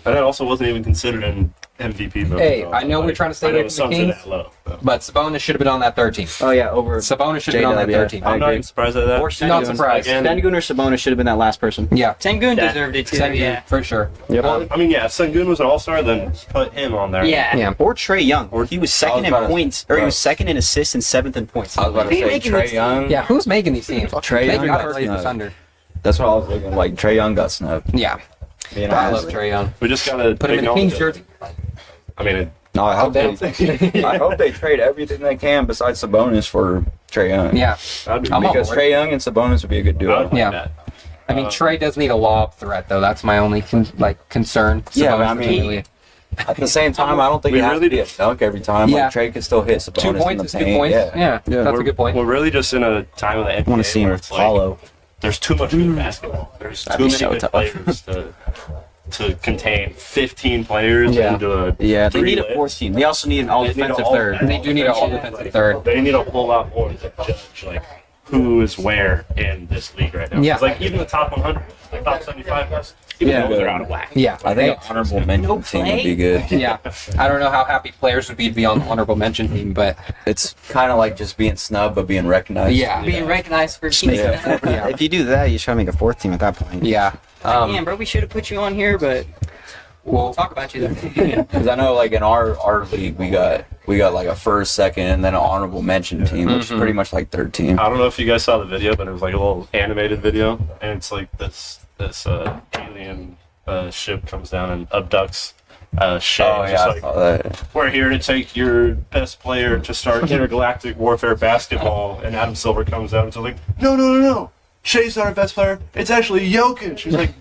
Speaker 2: And that also wasn't even considered an MVP vote.
Speaker 1: Hey,
Speaker 2: though.
Speaker 1: I know we're trying to stay
Speaker 2: I know
Speaker 1: away
Speaker 2: the
Speaker 1: from the
Speaker 2: Suns are
Speaker 1: Kings.
Speaker 2: that low. though.
Speaker 1: But Sabonis should have been on that third team.
Speaker 5: Oh yeah, over
Speaker 1: Sabonis should have been on that
Speaker 5: J-Dub,
Speaker 1: third
Speaker 5: yeah.
Speaker 1: team.
Speaker 2: I'm not even surprised at that.
Speaker 5: Or
Speaker 1: Not
Speaker 5: Sengun.
Speaker 1: surprised.
Speaker 2: Again,
Speaker 5: Sengun or Sabonis should have been that last person.
Speaker 1: Yeah.
Speaker 4: Sengun
Speaker 2: Yeah.
Speaker 4: deserved it too.
Speaker 1: Sengun,
Speaker 4: Yeah.
Speaker 1: for sure.
Speaker 5: Yep.
Speaker 2: I mean, yeah, if Sengun was an all-star, then put him on there.
Speaker 4: Yeah.
Speaker 1: Yeah.
Speaker 5: Or Trey Young. Or he was second in
Speaker 3: about to-
Speaker 5: points, or he was second in assists and seventh in points.
Speaker 3: I was about to
Speaker 4: He
Speaker 3: say
Speaker 4: making
Speaker 3: Trey
Speaker 4: this-
Speaker 3: Young.
Speaker 1: Yeah, who's making these teams?
Speaker 3: Trey
Speaker 1: They
Speaker 3: Young
Speaker 1: gotta
Speaker 3: got
Speaker 1: play the
Speaker 3: snubbed.
Speaker 1: Thunder.
Speaker 3: That's what I was looking like. Trey Young got snubbed.
Speaker 1: Yeah.
Speaker 3: Being
Speaker 1: I
Speaker 3: honest.
Speaker 1: love Trae Young.
Speaker 2: We just gotta
Speaker 1: Put him in a
Speaker 2: acknowledge
Speaker 1: Kings
Speaker 2: it.
Speaker 1: jersey.
Speaker 2: I mean,
Speaker 3: No, I hope
Speaker 1: down.
Speaker 3: I hope they trade everything they can besides Sabonis for Trey Young.
Speaker 1: Yeah.
Speaker 2: that'd be
Speaker 1: I'm on
Speaker 3: Because
Speaker 1: board.
Speaker 3: Trey Young and Sabonis would be a good
Speaker 2: I
Speaker 3: duo.
Speaker 2: would like
Speaker 1: Yeah.
Speaker 2: that.
Speaker 1: I mean, Trey does need a lob threat, though. That's my only concern.
Speaker 3: Yeah, but
Speaker 1: Sabonis
Speaker 3: I mean,
Speaker 1: doesn't really-
Speaker 3: At the same time, I don't think
Speaker 2: We
Speaker 3: it has
Speaker 2: really
Speaker 3: to be a dunk every time.
Speaker 1: Yeah.
Speaker 3: Like Trey can still hit Sabonis
Speaker 1: 2
Speaker 3: in
Speaker 1: points
Speaker 3: the
Speaker 1: is good
Speaker 3: paint.
Speaker 1: points.
Speaker 3: Yeah.
Speaker 1: Yeah, that's
Speaker 2: We're-
Speaker 1: a good point.
Speaker 2: We're really just in a time of the NBA
Speaker 5: I want to see him
Speaker 2: where
Speaker 5: with
Speaker 2: it's like,
Speaker 5: Paulo.
Speaker 2: there's too much good basketball. There's
Speaker 5: That'd
Speaker 2: too
Speaker 5: be
Speaker 2: many
Speaker 5: so
Speaker 2: good
Speaker 5: tough.
Speaker 2: players to contain 15 players
Speaker 1: Yeah.
Speaker 2: into a
Speaker 5: Yeah, they
Speaker 2: three
Speaker 5: need a
Speaker 2: lists.
Speaker 5: fourth team. They also need an all
Speaker 2: They need
Speaker 5: defensive
Speaker 2: all-
Speaker 5: third.
Speaker 1: They do need an all-defensive third.
Speaker 2: They need a whole lot more to judge like who is where in this league right now.
Speaker 1: Yeah.
Speaker 2: 'Cause, like even the top 100, the top 75 guys, even
Speaker 1: Yeah.
Speaker 2: those are out of whack.
Speaker 1: Yeah.
Speaker 3: I think an honorable mention team would be good.
Speaker 1: Yeah. I don't know how happy players would be to be on the honorable mention team, but
Speaker 3: It's kind of like just being snubbed but being recognized.
Speaker 1: yeah.
Speaker 4: Being recognized for
Speaker 3: Yeah.
Speaker 1: Yeah.
Speaker 5: If you do that, you should make a fourth team at that point.
Speaker 1: Yeah.
Speaker 4: Damn, bro, we should have put you on here, but we'll
Speaker 1: Well,
Speaker 4: talk about you there.
Speaker 3: Because I know, like in our league, we got like a first, second, and then an honorable mention team, which is pretty much like third team.
Speaker 2: I don't know if you guys saw the video, but it was like a little animated video, and it's like this alien ship comes down and abducts Shay.
Speaker 3: Oh
Speaker 2: Just
Speaker 3: yeah, I
Speaker 2: like,
Speaker 3: saw that.
Speaker 2: we're here to take your best player to start intergalactic warfare basketball, and Adam Silver comes out and says like, no, Shay's not our best player. It's actually Jokic. She's like,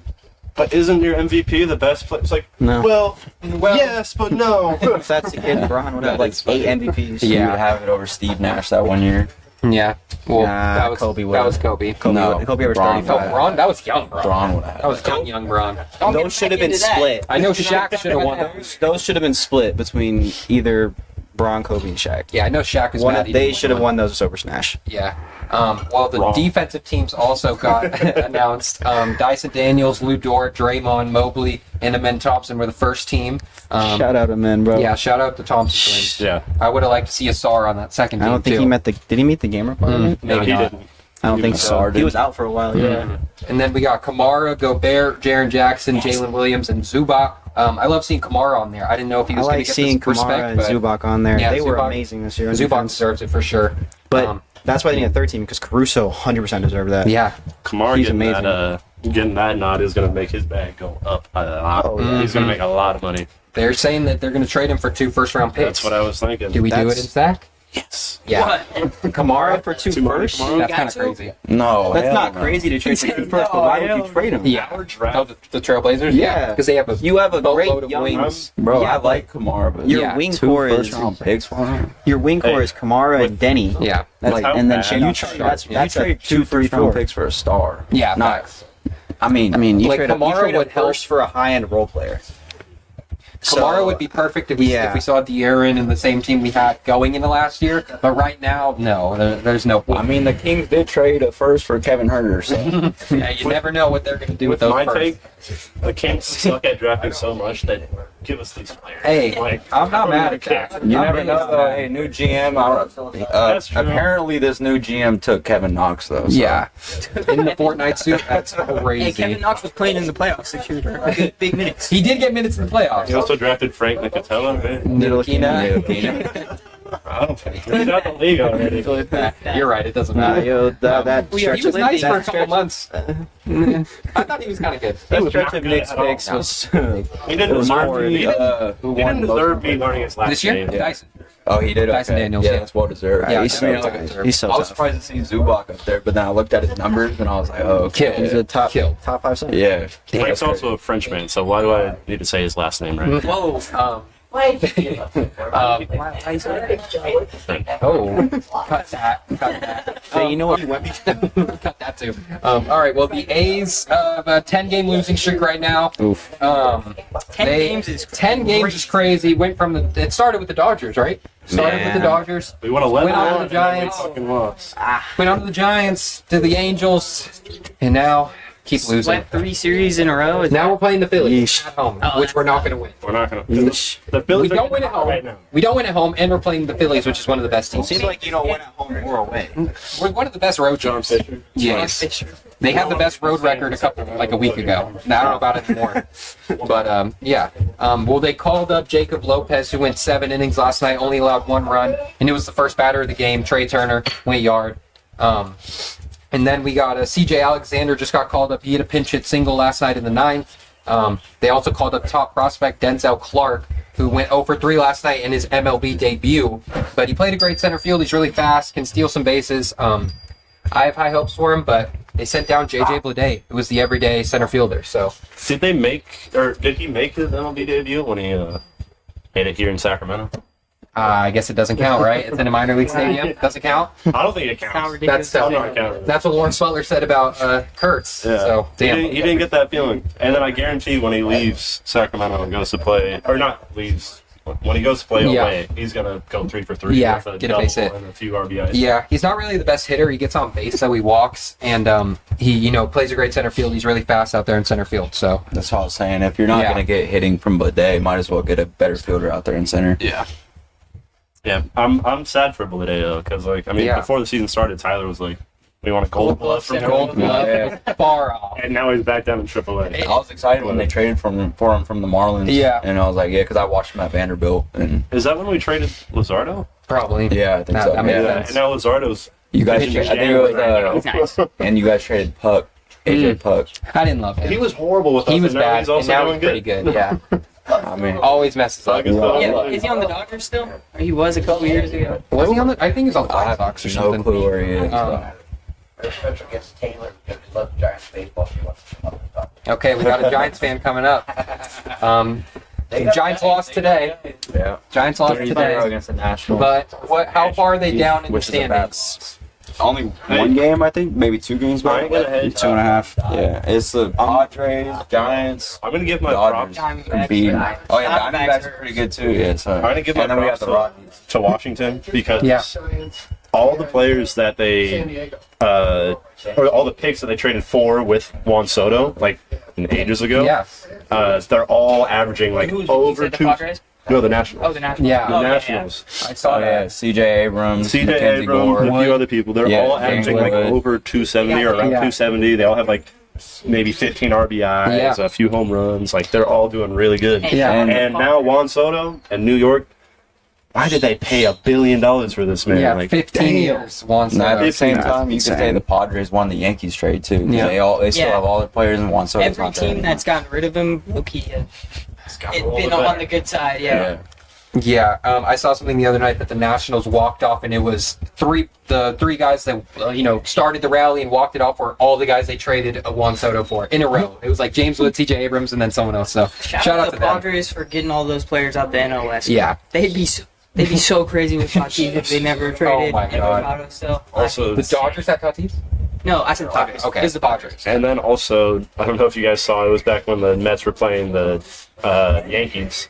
Speaker 2: but isn't your MVP the best player? It's like,
Speaker 5: No.
Speaker 2: well, yes, but no.
Speaker 5: If that's the kid, Braun would have like 8 MVPs.
Speaker 3: You
Speaker 1: Yeah.
Speaker 3: would have it over Steve Nash that one year.
Speaker 1: yeah. Well,
Speaker 5: Nah,
Speaker 1: that was
Speaker 5: Kobe
Speaker 1: That
Speaker 5: would've.
Speaker 1: was Kobe.
Speaker 3: No,
Speaker 5: Kobe averaged
Speaker 3: Braun.
Speaker 5: 35.
Speaker 1: Oh, Braun? That was young, Braun.
Speaker 3: Braun would have.
Speaker 1: That was young Braun.
Speaker 4: Don't get
Speaker 5: Those should have
Speaker 4: back
Speaker 5: been
Speaker 4: into that.
Speaker 5: split.
Speaker 1: I know Shaq should have won those.
Speaker 5: Those should have been split between either Braun, Kobe, and Shaq.
Speaker 1: Yeah, I know Shaq was
Speaker 5: One
Speaker 1: mad.
Speaker 5: of,
Speaker 1: he
Speaker 5: they
Speaker 1: didn't
Speaker 5: should have
Speaker 1: win.
Speaker 5: won those over Nash.
Speaker 1: Yeah. Well, the
Speaker 2: Wrong.
Speaker 1: defensive teams also got announced. Dyson Daniels, Lou Dort, Draymond, Mobley, and Amen Thompson were the first team.
Speaker 5: Shout out to men, bro.
Speaker 1: Yeah, shout out to Thompson twins.
Speaker 2: Yeah,
Speaker 1: I would have liked to see Asar on that second
Speaker 5: I
Speaker 1: team,
Speaker 5: don't think
Speaker 1: too.
Speaker 5: he met the. Did he meet the game requirement?
Speaker 2: no,
Speaker 1: Maybe
Speaker 2: he
Speaker 1: not.
Speaker 2: didn't.
Speaker 5: I don't think so.
Speaker 3: Sarr
Speaker 5: He
Speaker 3: did.
Speaker 5: was out for a while. Yeah.
Speaker 1: And then we got Kamara, Gobert, Jaren Jackson, Jalen Williams, and Zubac. I love seeing Kamara on there. I didn't know if he
Speaker 5: I
Speaker 1: was going
Speaker 5: like
Speaker 1: to get
Speaker 5: seeing
Speaker 1: this respect,
Speaker 5: Kamara and
Speaker 1: but
Speaker 5: Zubac on there.
Speaker 1: Yeah,
Speaker 5: They were
Speaker 1: Zubac-
Speaker 5: amazing this year. on
Speaker 1: Zubac
Speaker 5: defense.
Speaker 1: deserves it for sure.
Speaker 5: But that's why they need a third team because Caruso 100% deserved that.
Speaker 1: Yeah,
Speaker 2: Kamara
Speaker 5: He's
Speaker 2: getting
Speaker 5: amazing.
Speaker 2: getting that nod is going to make his bag go up a lot.
Speaker 5: Oh, yeah.
Speaker 2: He's going to make a lot of money.
Speaker 1: they're saying that they're going to trade him for 2 first-round picks.
Speaker 2: That's what I was thinking.
Speaker 1: Do we do it in
Speaker 5: That's-
Speaker 1: Zach?
Speaker 2: Yes.
Speaker 1: Yeah.
Speaker 4: What?
Speaker 5: Kamara for 2
Speaker 2: Tomorrow-
Speaker 5: first?
Speaker 2: tomorrow?
Speaker 1: That's
Speaker 4: got
Speaker 1: kind of
Speaker 4: to?
Speaker 1: crazy.
Speaker 3: No,
Speaker 5: That's
Speaker 3: hell
Speaker 5: not
Speaker 3: no.
Speaker 5: crazy to trade for 2 first, but
Speaker 4: No,
Speaker 5: why would
Speaker 4: hell
Speaker 5: you trade him?
Speaker 1: Yeah.
Speaker 2: Our draft.
Speaker 1: Oh, the Trailblazers?
Speaker 5: Yeah.
Speaker 1: Because they have a
Speaker 5: You have a
Speaker 1: boatload
Speaker 5: great
Speaker 1: of
Speaker 5: young
Speaker 1: wings.
Speaker 3: Bro,
Speaker 5: Yeah,
Speaker 3: I like Kamara, but
Speaker 5: Your
Speaker 1: Yeah,
Speaker 5: wing
Speaker 3: 2
Speaker 5: core is
Speaker 3: first-round picks for him.
Speaker 5: your wing core
Speaker 2: Hey,
Speaker 5: is Kamara and Denny.
Speaker 1: Yeah.
Speaker 5: That's
Speaker 2: Like,
Speaker 5: and then
Speaker 2: how
Speaker 5: Shea
Speaker 2: bad?
Speaker 5: you trade that's
Speaker 1: Yeah,
Speaker 5: that's
Speaker 3: you
Speaker 5: a
Speaker 3: trade
Speaker 5: 2,
Speaker 3: 2
Speaker 5: 3,
Speaker 3: first-round
Speaker 5: 4
Speaker 3: picks for a star.
Speaker 1: Yeah,
Speaker 3: Not-
Speaker 1: facts.
Speaker 3: I mean,
Speaker 5: I mean, you
Speaker 1: Like,
Speaker 5: trade a
Speaker 1: Kamara
Speaker 5: you trade a
Speaker 1: would help-
Speaker 5: first for a high-end role player.
Speaker 1: Kamara would be perfect if we saw De'Aaron in the same team we had going into last year. But right now, no, there's no point.
Speaker 3: I mean, the Kings did trade a first for Kevin Herter, so
Speaker 1: Yeah, you never know what they're going to do with those
Speaker 2: my
Speaker 1: firsts.
Speaker 2: take, the Kings suck at drafting so much that give us these players.
Speaker 1: Hey,
Speaker 2: Like,
Speaker 1: I'm not mad at
Speaker 2: care.
Speaker 1: that.
Speaker 3: you
Speaker 1: I'm
Speaker 3: never
Speaker 1: really
Speaker 3: know.
Speaker 1: not
Speaker 3: Though,
Speaker 1: mad.
Speaker 3: hey, new GM.
Speaker 2: That's true.
Speaker 3: Apparently, this new GM took Kevin Knox though. So.
Speaker 1: Yeah, in the Fortnite suit, that's crazy.
Speaker 4: Hey, Kevin Knox was playing in the playoffs this year, bro. Good, big minutes.
Speaker 1: He did get minutes in the playoffs.
Speaker 2: He also drafted Frank Nicotella, man.
Speaker 1: Ntilikina.
Speaker 2: I don't think he's out the league already.
Speaker 1: You're right. It doesn't matter.
Speaker 5: That
Speaker 1: He
Speaker 5: stretch
Speaker 1: was
Speaker 5: of
Speaker 1: nice for a
Speaker 5: that
Speaker 1: couple
Speaker 5: stretch-
Speaker 1: months. I thought he was kind of good.
Speaker 2: He was
Speaker 5: stretch
Speaker 2: not
Speaker 5: of
Speaker 2: good
Speaker 5: Nick's
Speaker 2: at all.
Speaker 5: picks was.
Speaker 2: He didn't deserve me.
Speaker 3: Who
Speaker 2: He
Speaker 3: won
Speaker 2: didn't
Speaker 3: most
Speaker 2: deserve me
Speaker 3: of them?
Speaker 2: learning his last
Speaker 1: This year,
Speaker 2: name.
Speaker 1: Dyson.
Speaker 3: Oh, he did.
Speaker 1: Dyson
Speaker 3: Okay.
Speaker 1: Daniels,
Speaker 3: Yeah,
Speaker 1: yeah.
Speaker 3: that's well deserved.
Speaker 1: Yeah,
Speaker 3: I
Speaker 1: he's
Speaker 3: mean,
Speaker 1: so
Speaker 3: like,
Speaker 1: deserved.
Speaker 5: He's so
Speaker 3: I was
Speaker 5: tough.
Speaker 3: surprised to see Zubac up there, but then I looked at his numbers and I was like, oh, okay.
Speaker 5: He's a top
Speaker 1: Kill.
Speaker 5: 5 center.
Speaker 3: Yeah.
Speaker 2: Frank's also a Frenchman, so why do I need to say his last name right?
Speaker 4: Whoa.
Speaker 1: Oh, cut that.
Speaker 5: Hey, you know what?
Speaker 1: Cut that too. All right. Well, the A's have a 10-game losing streak right now.
Speaker 5: Oof.
Speaker 4: 10 games is
Speaker 1: 10 games is crazy. Went from it started with the Dodgers, right? Started with the Dodgers.
Speaker 2: We won 11
Speaker 1: Went on to the
Speaker 2: and then we
Speaker 1: Giants.
Speaker 2: fucking lost.
Speaker 1: Went on to the Giants, to the Angels, and now keep losing.
Speaker 4: swept 3 series in a row. Is
Speaker 1: Now we're playing the Phillies
Speaker 5: Yeesh.
Speaker 1: at home,
Speaker 4: Oh,
Speaker 1: which we're not going to win.
Speaker 2: We're not gonna.
Speaker 5: Yeesh.
Speaker 2: The
Speaker 1: We
Speaker 2: Phillies
Speaker 1: don't win at home.
Speaker 2: right now.
Speaker 1: We don't win at home, and we're playing the Phillies, which is one of the best teams.
Speaker 5: Seems like you don't win at home or away.
Speaker 1: We're one of the best road teams. Yes. They had the best road record a week ago. Now I don't know about it anymore. But yeah. Well, they called up Jacob Lopez, who went 7 innings last night, only allowed 1 run, and it was the first batter of the game. Trey Turner went yard. And then we got C.J. Alexander just got called up. He hit a pinch hit single last night in the 9th. They also called up top prospect Denzel Clark, who went 0 for 3 last night in his MLB debut. But he played a great center field. He's really fast, can steal some bases. I have high hopes for him, but they sent down J.J. Bleday, who was the everyday center fielder. So
Speaker 2: Did he make his MLB debut when he hit it here in Sacramento?
Speaker 1: I guess it doesn't count, right? It's in a minor league stadium. Doesn't count.
Speaker 2: I don't think it
Speaker 4: How
Speaker 2: counts.
Speaker 4: ridiculous.
Speaker 1: That's
Speaker 2: I'm not counting.
Speaker 1: That's what Lawrence Butler said about Kurtz.
Speaker 2: Yeah.
Speaker 1: So damn.
Speaker 2: He didn't get that feeling. And then I guarantee when he leaves Sacramento and goes to play, or not leaves, when he goes to play
Speaker 1: Yeah.
Speaker 2: away, he's gonna go 3 for 3
Speaker 1: Yeah,
Speaker 2: with a
Speaker 1: get a
Speaker 2: double
Speaker 1: base hit.
Speaker 2: and a few RBIs.
Speaker 1: Yeah, he's not really the best hitter. He gets on base, so he walks, and he plays a great center field. He's really fast out there in center field. So
Speaker 3: That's what I was saying. If you're not
Speaker 1: Yeah.
Speaker 3: going to get hitting from Bleday, might as well get a better fielder out there in center.
Speaker 2: Yeah. Yeah, I'm sad for Bleday though, because
Speaker 1: Yeah.
Speaker 2: before the season started, Tyler was like, "We want a gold glove from
Speaker 1: Gold
Speaker 2: him,"
Speaker 1: glove,
Speaker 3: Yeah.
Speaker 1: far off.
Speaker 2: and now he's back down in AAA.
Speaker 3: I was excited when they traded for him from the Marlins.
Speaker 1: Yeah.
Speaker 3: And I was like, yeah, because I watched him at Vanderbilt. And
Speaker 2: Is that when we traded Luzardo?
Speaker 1: Probably.
Speaker 3: yeah, I think so.
Speaker 1: That makes
Speaker 3: Yeah.
Speaker 1: sense.
Speaker 2: And now Luzardo's
Speaker 3: You guys,
Speaker 2: pitching
Speaker 3: I think it
Speaker 2: January
Speaker 3: was,
Speaker 2: right now.
Speaker 4: He's nice.
Speaker 3: and you guys traded Puck, AJ Puck.
Speaker 1: I didn't love him.
Speaker 2: He was horrible with us.
Speaker 1: He was
Speaker 2: and now
Speaker 1: bad,
Speaker 2: He's
Speaker 1: and
Speaker 2: also
Speaker 1: now
Speaker 2: doing
Speaker 1: he's pretty good. Yeah,
Speaker 3: I mean,
Speaker 1: always messes up.
Speaker 2: Fuck is that?
Speaker 4: Yeah, is he on the Dodgers still? Or he was a couple years ago.
Speaker 1: Was he on the? I think he was on the
Speaker 3: I
Speaker 1: White
Speaker 3: have
Speaker 1: Sox or
Speaker 3: no
Speaker 1: something.
Speaker 3: clue where he is.
Speaker 6: They're special against Taylor because he loves Giants baseball. She wants to come up and talk.
Speaker 1: Okay, we got a Giants fan coming up. The Giants lost today.
Speaker 3: Yeah.
Speaker 1: Giants lost
Speaker 3: 3-0
Speaker 1: today.
Speaker 3: against the Nationals.
Speaker 1: But how far are they down in the
Speaker 3: Which is a bad
Speaker 1: standings?
Speaker 3: Only one game, I think, maybe 2 games
Speaker 2: I
Speaker 3: back.
Speaker 2: ain't gonna hedge.
Speaker 5: 2.5.
Speaker 3: Yeah, it's the Padres, Giants,
Speaker 2: I'm gonna give my
Speaker 3: Dodgers,
Speaker 2: props.
Speaker 3: Embiid. Oh yeah,
Speaker 4: Diamondbacks
Speaker 3: Diamondbacks are pretty good too. Yeah, so.
Speaker 2: I'm gonna give my
Speaker 3: and then we got
Speaker 2: props
Speaker 3: the Rockies.
Speaker 2: to Washington because
Speaker 1: Yeah.
Speaker 2: all the players that
Speaker 7: San
Speaker 2: they
Speaker 7: Diego.
Speaker 2: or all the picks that they traded for with Juan Soto ages ago,
Speaker 1: Yeah,
Speaker 2: they're all averaging
Speaker 4: Who
Speaker 2: over
Speaker 4: said the
Speaker 2: 2.
Speaker 4: Padres?
Speaker 2: No, the Nationals.
Speaker 4: Oh, the Nationals.
Speaker 1: Yeah.
Speaker 2: The
Speaker 4: Oh,
Speaker 2: Nationals.
Speaker 1: I saw
Speaker 3: Oh yeah,
Speaker 1: that.
Speaker 3: C.J. Abrams,
Speaker 2: CJ
Speaker 3: Mackenzie
Speaker 2: Abrams,
Speaker 3: Gore.
Speaker 2: and a few other people. They're
Speaker 3: Yeah,
Speaker 2: all averaging
Speaker 3: James Wood.
Speaker 2: over 270 or around
Speaker 1: Yeah.
Speaker 2: 270. They all have maybe 15 RBIs,
Speaker 1: Yeah.
Speaker 2: a few home runs. They're all doing really good.
Speaker 1: Yeah.
Speaker 2: And now Juan Soto and New York. Why did they pay $1 billion for this man?
Speaker 1: Yeah, 15
Speaker 2: damn.
Speaker 1: years. Juan
Speaker 3: And at
Speaker 1: Soto.
Speaker 3: the same time, you could say
Speaker 5: Insane.
Speaker 3: the Padres won the Yankees trade too. 'Cause
Speaker 1: Yeah.
Speaker 3: they still
Speaker 4: Yeah.
Speaker 3: have all their players and one so
Speaker 4: Every team that's gotten rid of him, low-key, it's been on the good side. Yeah.
Speaker 1: Yeah, I saw something the other night that the Nationals walked off, and it was the three guys that started the rally and walked it off were all the guys they traded Juan Soto for in a row. It was like James Wood, C.J. Abrams, and then someone else. So
Speaker 4: Shout
Speaker 1: out
Speaker 4: out
Speaker 1: to
Speaker 4: to the
Speaker 1: them.
Speaker 4: Padres for getting all those players out the NOS.
Speaker 1: Yeah.
Speaker 4: They'd be so crazy with Tatis if they never traded.
Speaker 1: my God.
Speaker 4: Machado still.
Speaker 2: Also,
Speaker 1: The Dodgers have Tatis?
Speaker 4: No, I said Padres.
Speaker 1: Okay, it's the Padres.
Speaker 2: and then also, I don't know if you guys saw, it was back when the Mets were playing the Yankees.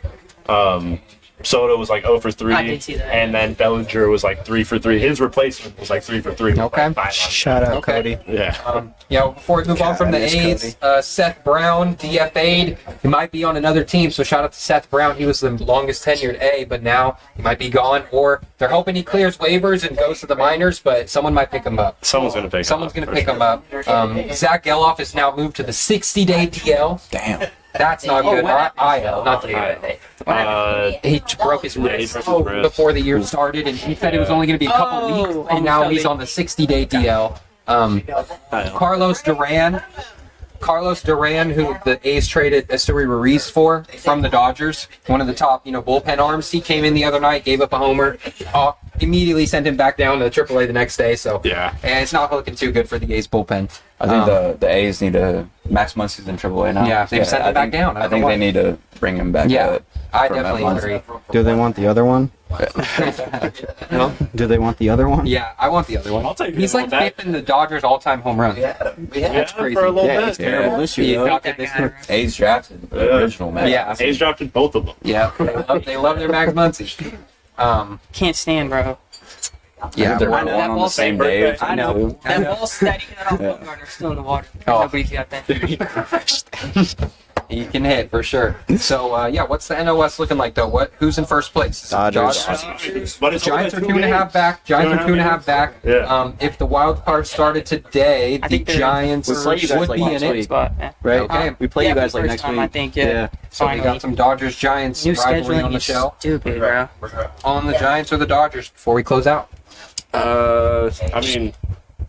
Speaker 2: Soto was like 0 for 3.
Speaker 4: I did see that.
Speaker 2: And then Bellinger was like 3 for 3. His replacement was like 3 for 3.
Speaker 1: Okay.
Speaker 2: Like 5
Speaker 5: Shout out,
Speaker 1: Okay.
Speaker 5: Cody.
Speaker 2: Yeah.
Speaker 1: Before we move on from the
Speaker 5: miss
Speaker 1: A's, Seth Brown, DFA'd. He might be on another team, so shout out to Seth Brown. He was the longest tenured A, but now he might be gone. Or they're hoping he clears waivers and goes to the minors, but someone might pick him up.
Speaker 2: Someone's going to pick
Speaker 1: Someone's
Speaker 2: him
Speaker 1: going
Speaker 2: up.
Speaker 1: to pick him up. Zach Geloff is now moved to the 60-day DL.
Speaker 3: Damn.
Speaker 1: That's not good. IL, not the He broke his
Speaker 2: he
Speaker 1: wrist
Speaker 2: broke his wrist.
Speaker 1: before the year started, and he said it was only going to be a couple weeks, and now he's on the 60-day DL. Carlos Duran, who the A's traded Esteury Ruiz for from the Dodgers, one of the top, bullpen arms. He came in the other night, gave up a homer, immediately sent him back down to AAA the next day. So
Speaker 2: Yeah.
Speaker 1: and it's not looking too good for the A's bullpen.
Speaker 3: I think the A's need to. Max Muncy's in AAA now.
Speaker 1: Yeah, they've sent him back down.
Speaker 3: I think they need to bring him back.
Speaker 1: Yeah,
Speaker 3: up
Speaker 1: I
Speaker 3: for
Speaker 1: definitely
Speaker 3: Max
Speaker 1: agree.
Speaker 5: Do they want the other one?
Speaker 1: No?
Speaker 5: Do they want the other one?
Speaker 1: Yeah, I want the other one.
Speaker 2: I'll take
Speaker 1: He's
Speaker 2: him
Speaker 1: like
Speaker 2: with that.
Speaker 1: fifth in the Dodgers all-time home runs.
Speaker 2: Yeah,
Speaker 1: crazy.
Speaker 2: for a little
Speaker 5: Yeah,
Speaker 2: bit.
Speaker 5: it's terrible this
Speaker 1: He
Speaker 5: year. though.
Speaker 1: got that this year.
Speaker 3: A's drafted the original Max.
Speaker 1: Yeah.
Speaker 2: A's drafted both of them.
Speaker 1: Yeah, they love their Max Muncy.
Speaker 4: Can't stand, bro.
Speaker 1: Yeah,
Speaker 3: They're
Speaker 1: we're-
Speaker 3: one
Speaker 4: that
Speaker 3: on the
Speaker 4: ball
Speaker 3: same
Speaker 2: safe
Speaker 3: day.
Speaker 2: birthday.
Speaker 4: I know.
Speaker 3: too.
Speaker 4: That ball that he got off Bumgarner's still in the water.
Speaker 1: Oh.
Speaker 4: Nobody's got that.
Speaker 1: he can hit for sure. So what's the NOS looking like though? Who's in first place? Is it
Speaker 5: Dodgers.
Speaker 2: But it's
Speaker 1: Giants are
Speaker 2: only
Speaker 1: 2.5 back. Giants are 2.5 back.
Speaker 2: Yeah.
Speaker 1: If the wild card started today,
Speaker 4: I
Speaker 1: the
Speaker 4: think they're-
Speaker 1: Giants
Speaker 5: We'll play you guys
Speaker 1: would
Speaker 5: like
Speaker 1: be
Speaker 5: next
Speaker 1: in it.
Speaker 5: week.
Speaker 4: Spot. Yeah.
Speaker 5: Right?
Speaker 1: Okay.
Speaker 5: We play you guys like
Speaker 4: first
Speaker 5: next
Speaker 4: time,
Speaker 5: week.
Speaker 4: I think, yeah.
Speaker 1: So we got some Dodgers Giants
Speaker 4: New
Speaker 1: rivalry
Speaker 4: scheduling
Speaker 1: on the
Speaker 4: is
Speaker 1: show.
Speaker 4: stupid, bro.
Speaker 1: On the Giants or the Dodgers before we close out.
Speaker 2: I mean,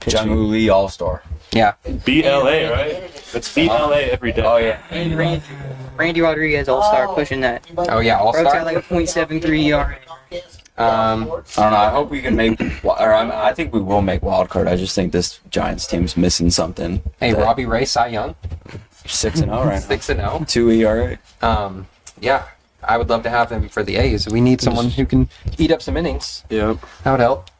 Speaker 3: Jung-Woo Lee All-Star.
Speaker 1: Yeah.
Speaker 2: beat LA, right? It's beat LA every day.
Speaker 3: Oh yeah.
Speaker 4: And Randy Rodriguez All-Star pushing that.
Speaker 1: Oh yeah. All
Speaker 4: Bro's got
Speaker 1: star.
Speaker 4: like a .73 ERA.
Speaker 3: I don't know. I hope we can make. I think we will make wild card. I just think this Giants team's missing something.
Speaker 1: Hey, Robbie Ray, Cy Young,
Speaker 3: 6-0 right now.
Speaker 1: 6-0.
Speaker 3: 2 ERA.
Speaker 1: Yeah, I would love to have him for the A's. We need someone who can eat up some innings.
Speaker 5: Yep.
Speaker 1: That would help.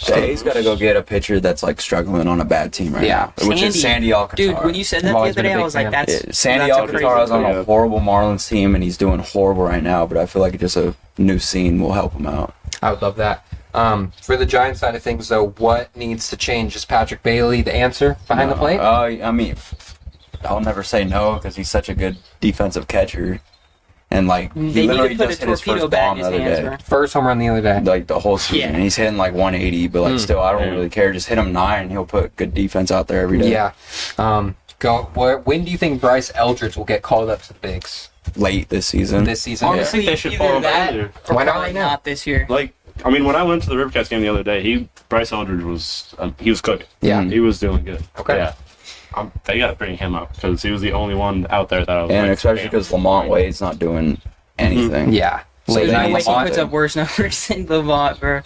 Speaker 3: The A's got to go get a pitcher that's like struggling on a bad team right
Speaker 1: Yeah.
Speaker 3: now, which is Sandy Alcantara.
Speaker 4: Dude, when you said that
Speaker 1: I've
Speaker 4: the
Speaker 1: always
Speaker 4: other
Speaker 1: been a
Speaker 4: day, I
Speaker 1: big
Speaker 4: was like,
Speaker 1: fan.
Speaker 4: that's
Speaker 3: Sandy
Speaker 4: that's a crazy
Speaker 3: Alcantara's on
Speaker 2: player.
Speaker 3: a horrible Marlins team, and he's doing horrible right now. But I feel like just a new scene will help him out.
Speaker 1: I would love that. For the Giants side of things, though, what needs to change? Is Patrick Bailey the answer behind the plate?
Speaker 3: I mean, I'll never say no because he's such a good defensive catcher, and like he
Speaker 4: They need
Speaker 3: literally
Speaker 4: to put a
Speaker 3: just hit his
Speaker 4: torpedo
Speaker 3: first
Speaker 4: bat
Speaker 3: bomb
Speaker 4: in
Speaker 3: the
Speaker 4: his
Speaker 3: other
Speaker 4: hands,
Speaker 3: day.
Speaker 4: bro.
Speaker 1: First home run the other day.
Speaker 3: Like the whole season,
Speaker 4: Yeah.
Speaker 3: and he's hitting like 180, but like still, I don't really care. Just hit him 9, he'll put good defense out there every day.
Speaker 1: Yeah. When do you think Bryce Eldridge will get called up to the bigs
Speaker 3: Late this season.
Speaker 1: this season?
Speaker 2: I think they should
Speaker 4: Either
Speaker 2: pull him
Speaker 4: that
Speaker 2: earlier.
Speaker 4: or
Speaker 1: Why not
Speaker 4: probably
Speaker 1: right now?
Speaker 4: not this year.
Speaker 2: Like, I mean, when I went to the Rivercats game the other day, Bryce Eldridge was he was cooking.
Speaker 1: Yeah.
Speaker 2: He was doing good.
Speaker 1: Okay.
Speaker 2: Yeah. They got to bring him up because he was the only one out there that I was.
Speaker 3: And
Speaker 2: like,
Speaker 3: especially because Lamont Wade's not doing anything.
Speaker 1: Yeah.
Speaker 4: So
Speaker 1: Late
Speaker 4: there's no
Speaker 3: night
Speaker 4: way he
Speaker 3: Lamont.
Speaker 4: puts up worse numbers than Lamont, bro.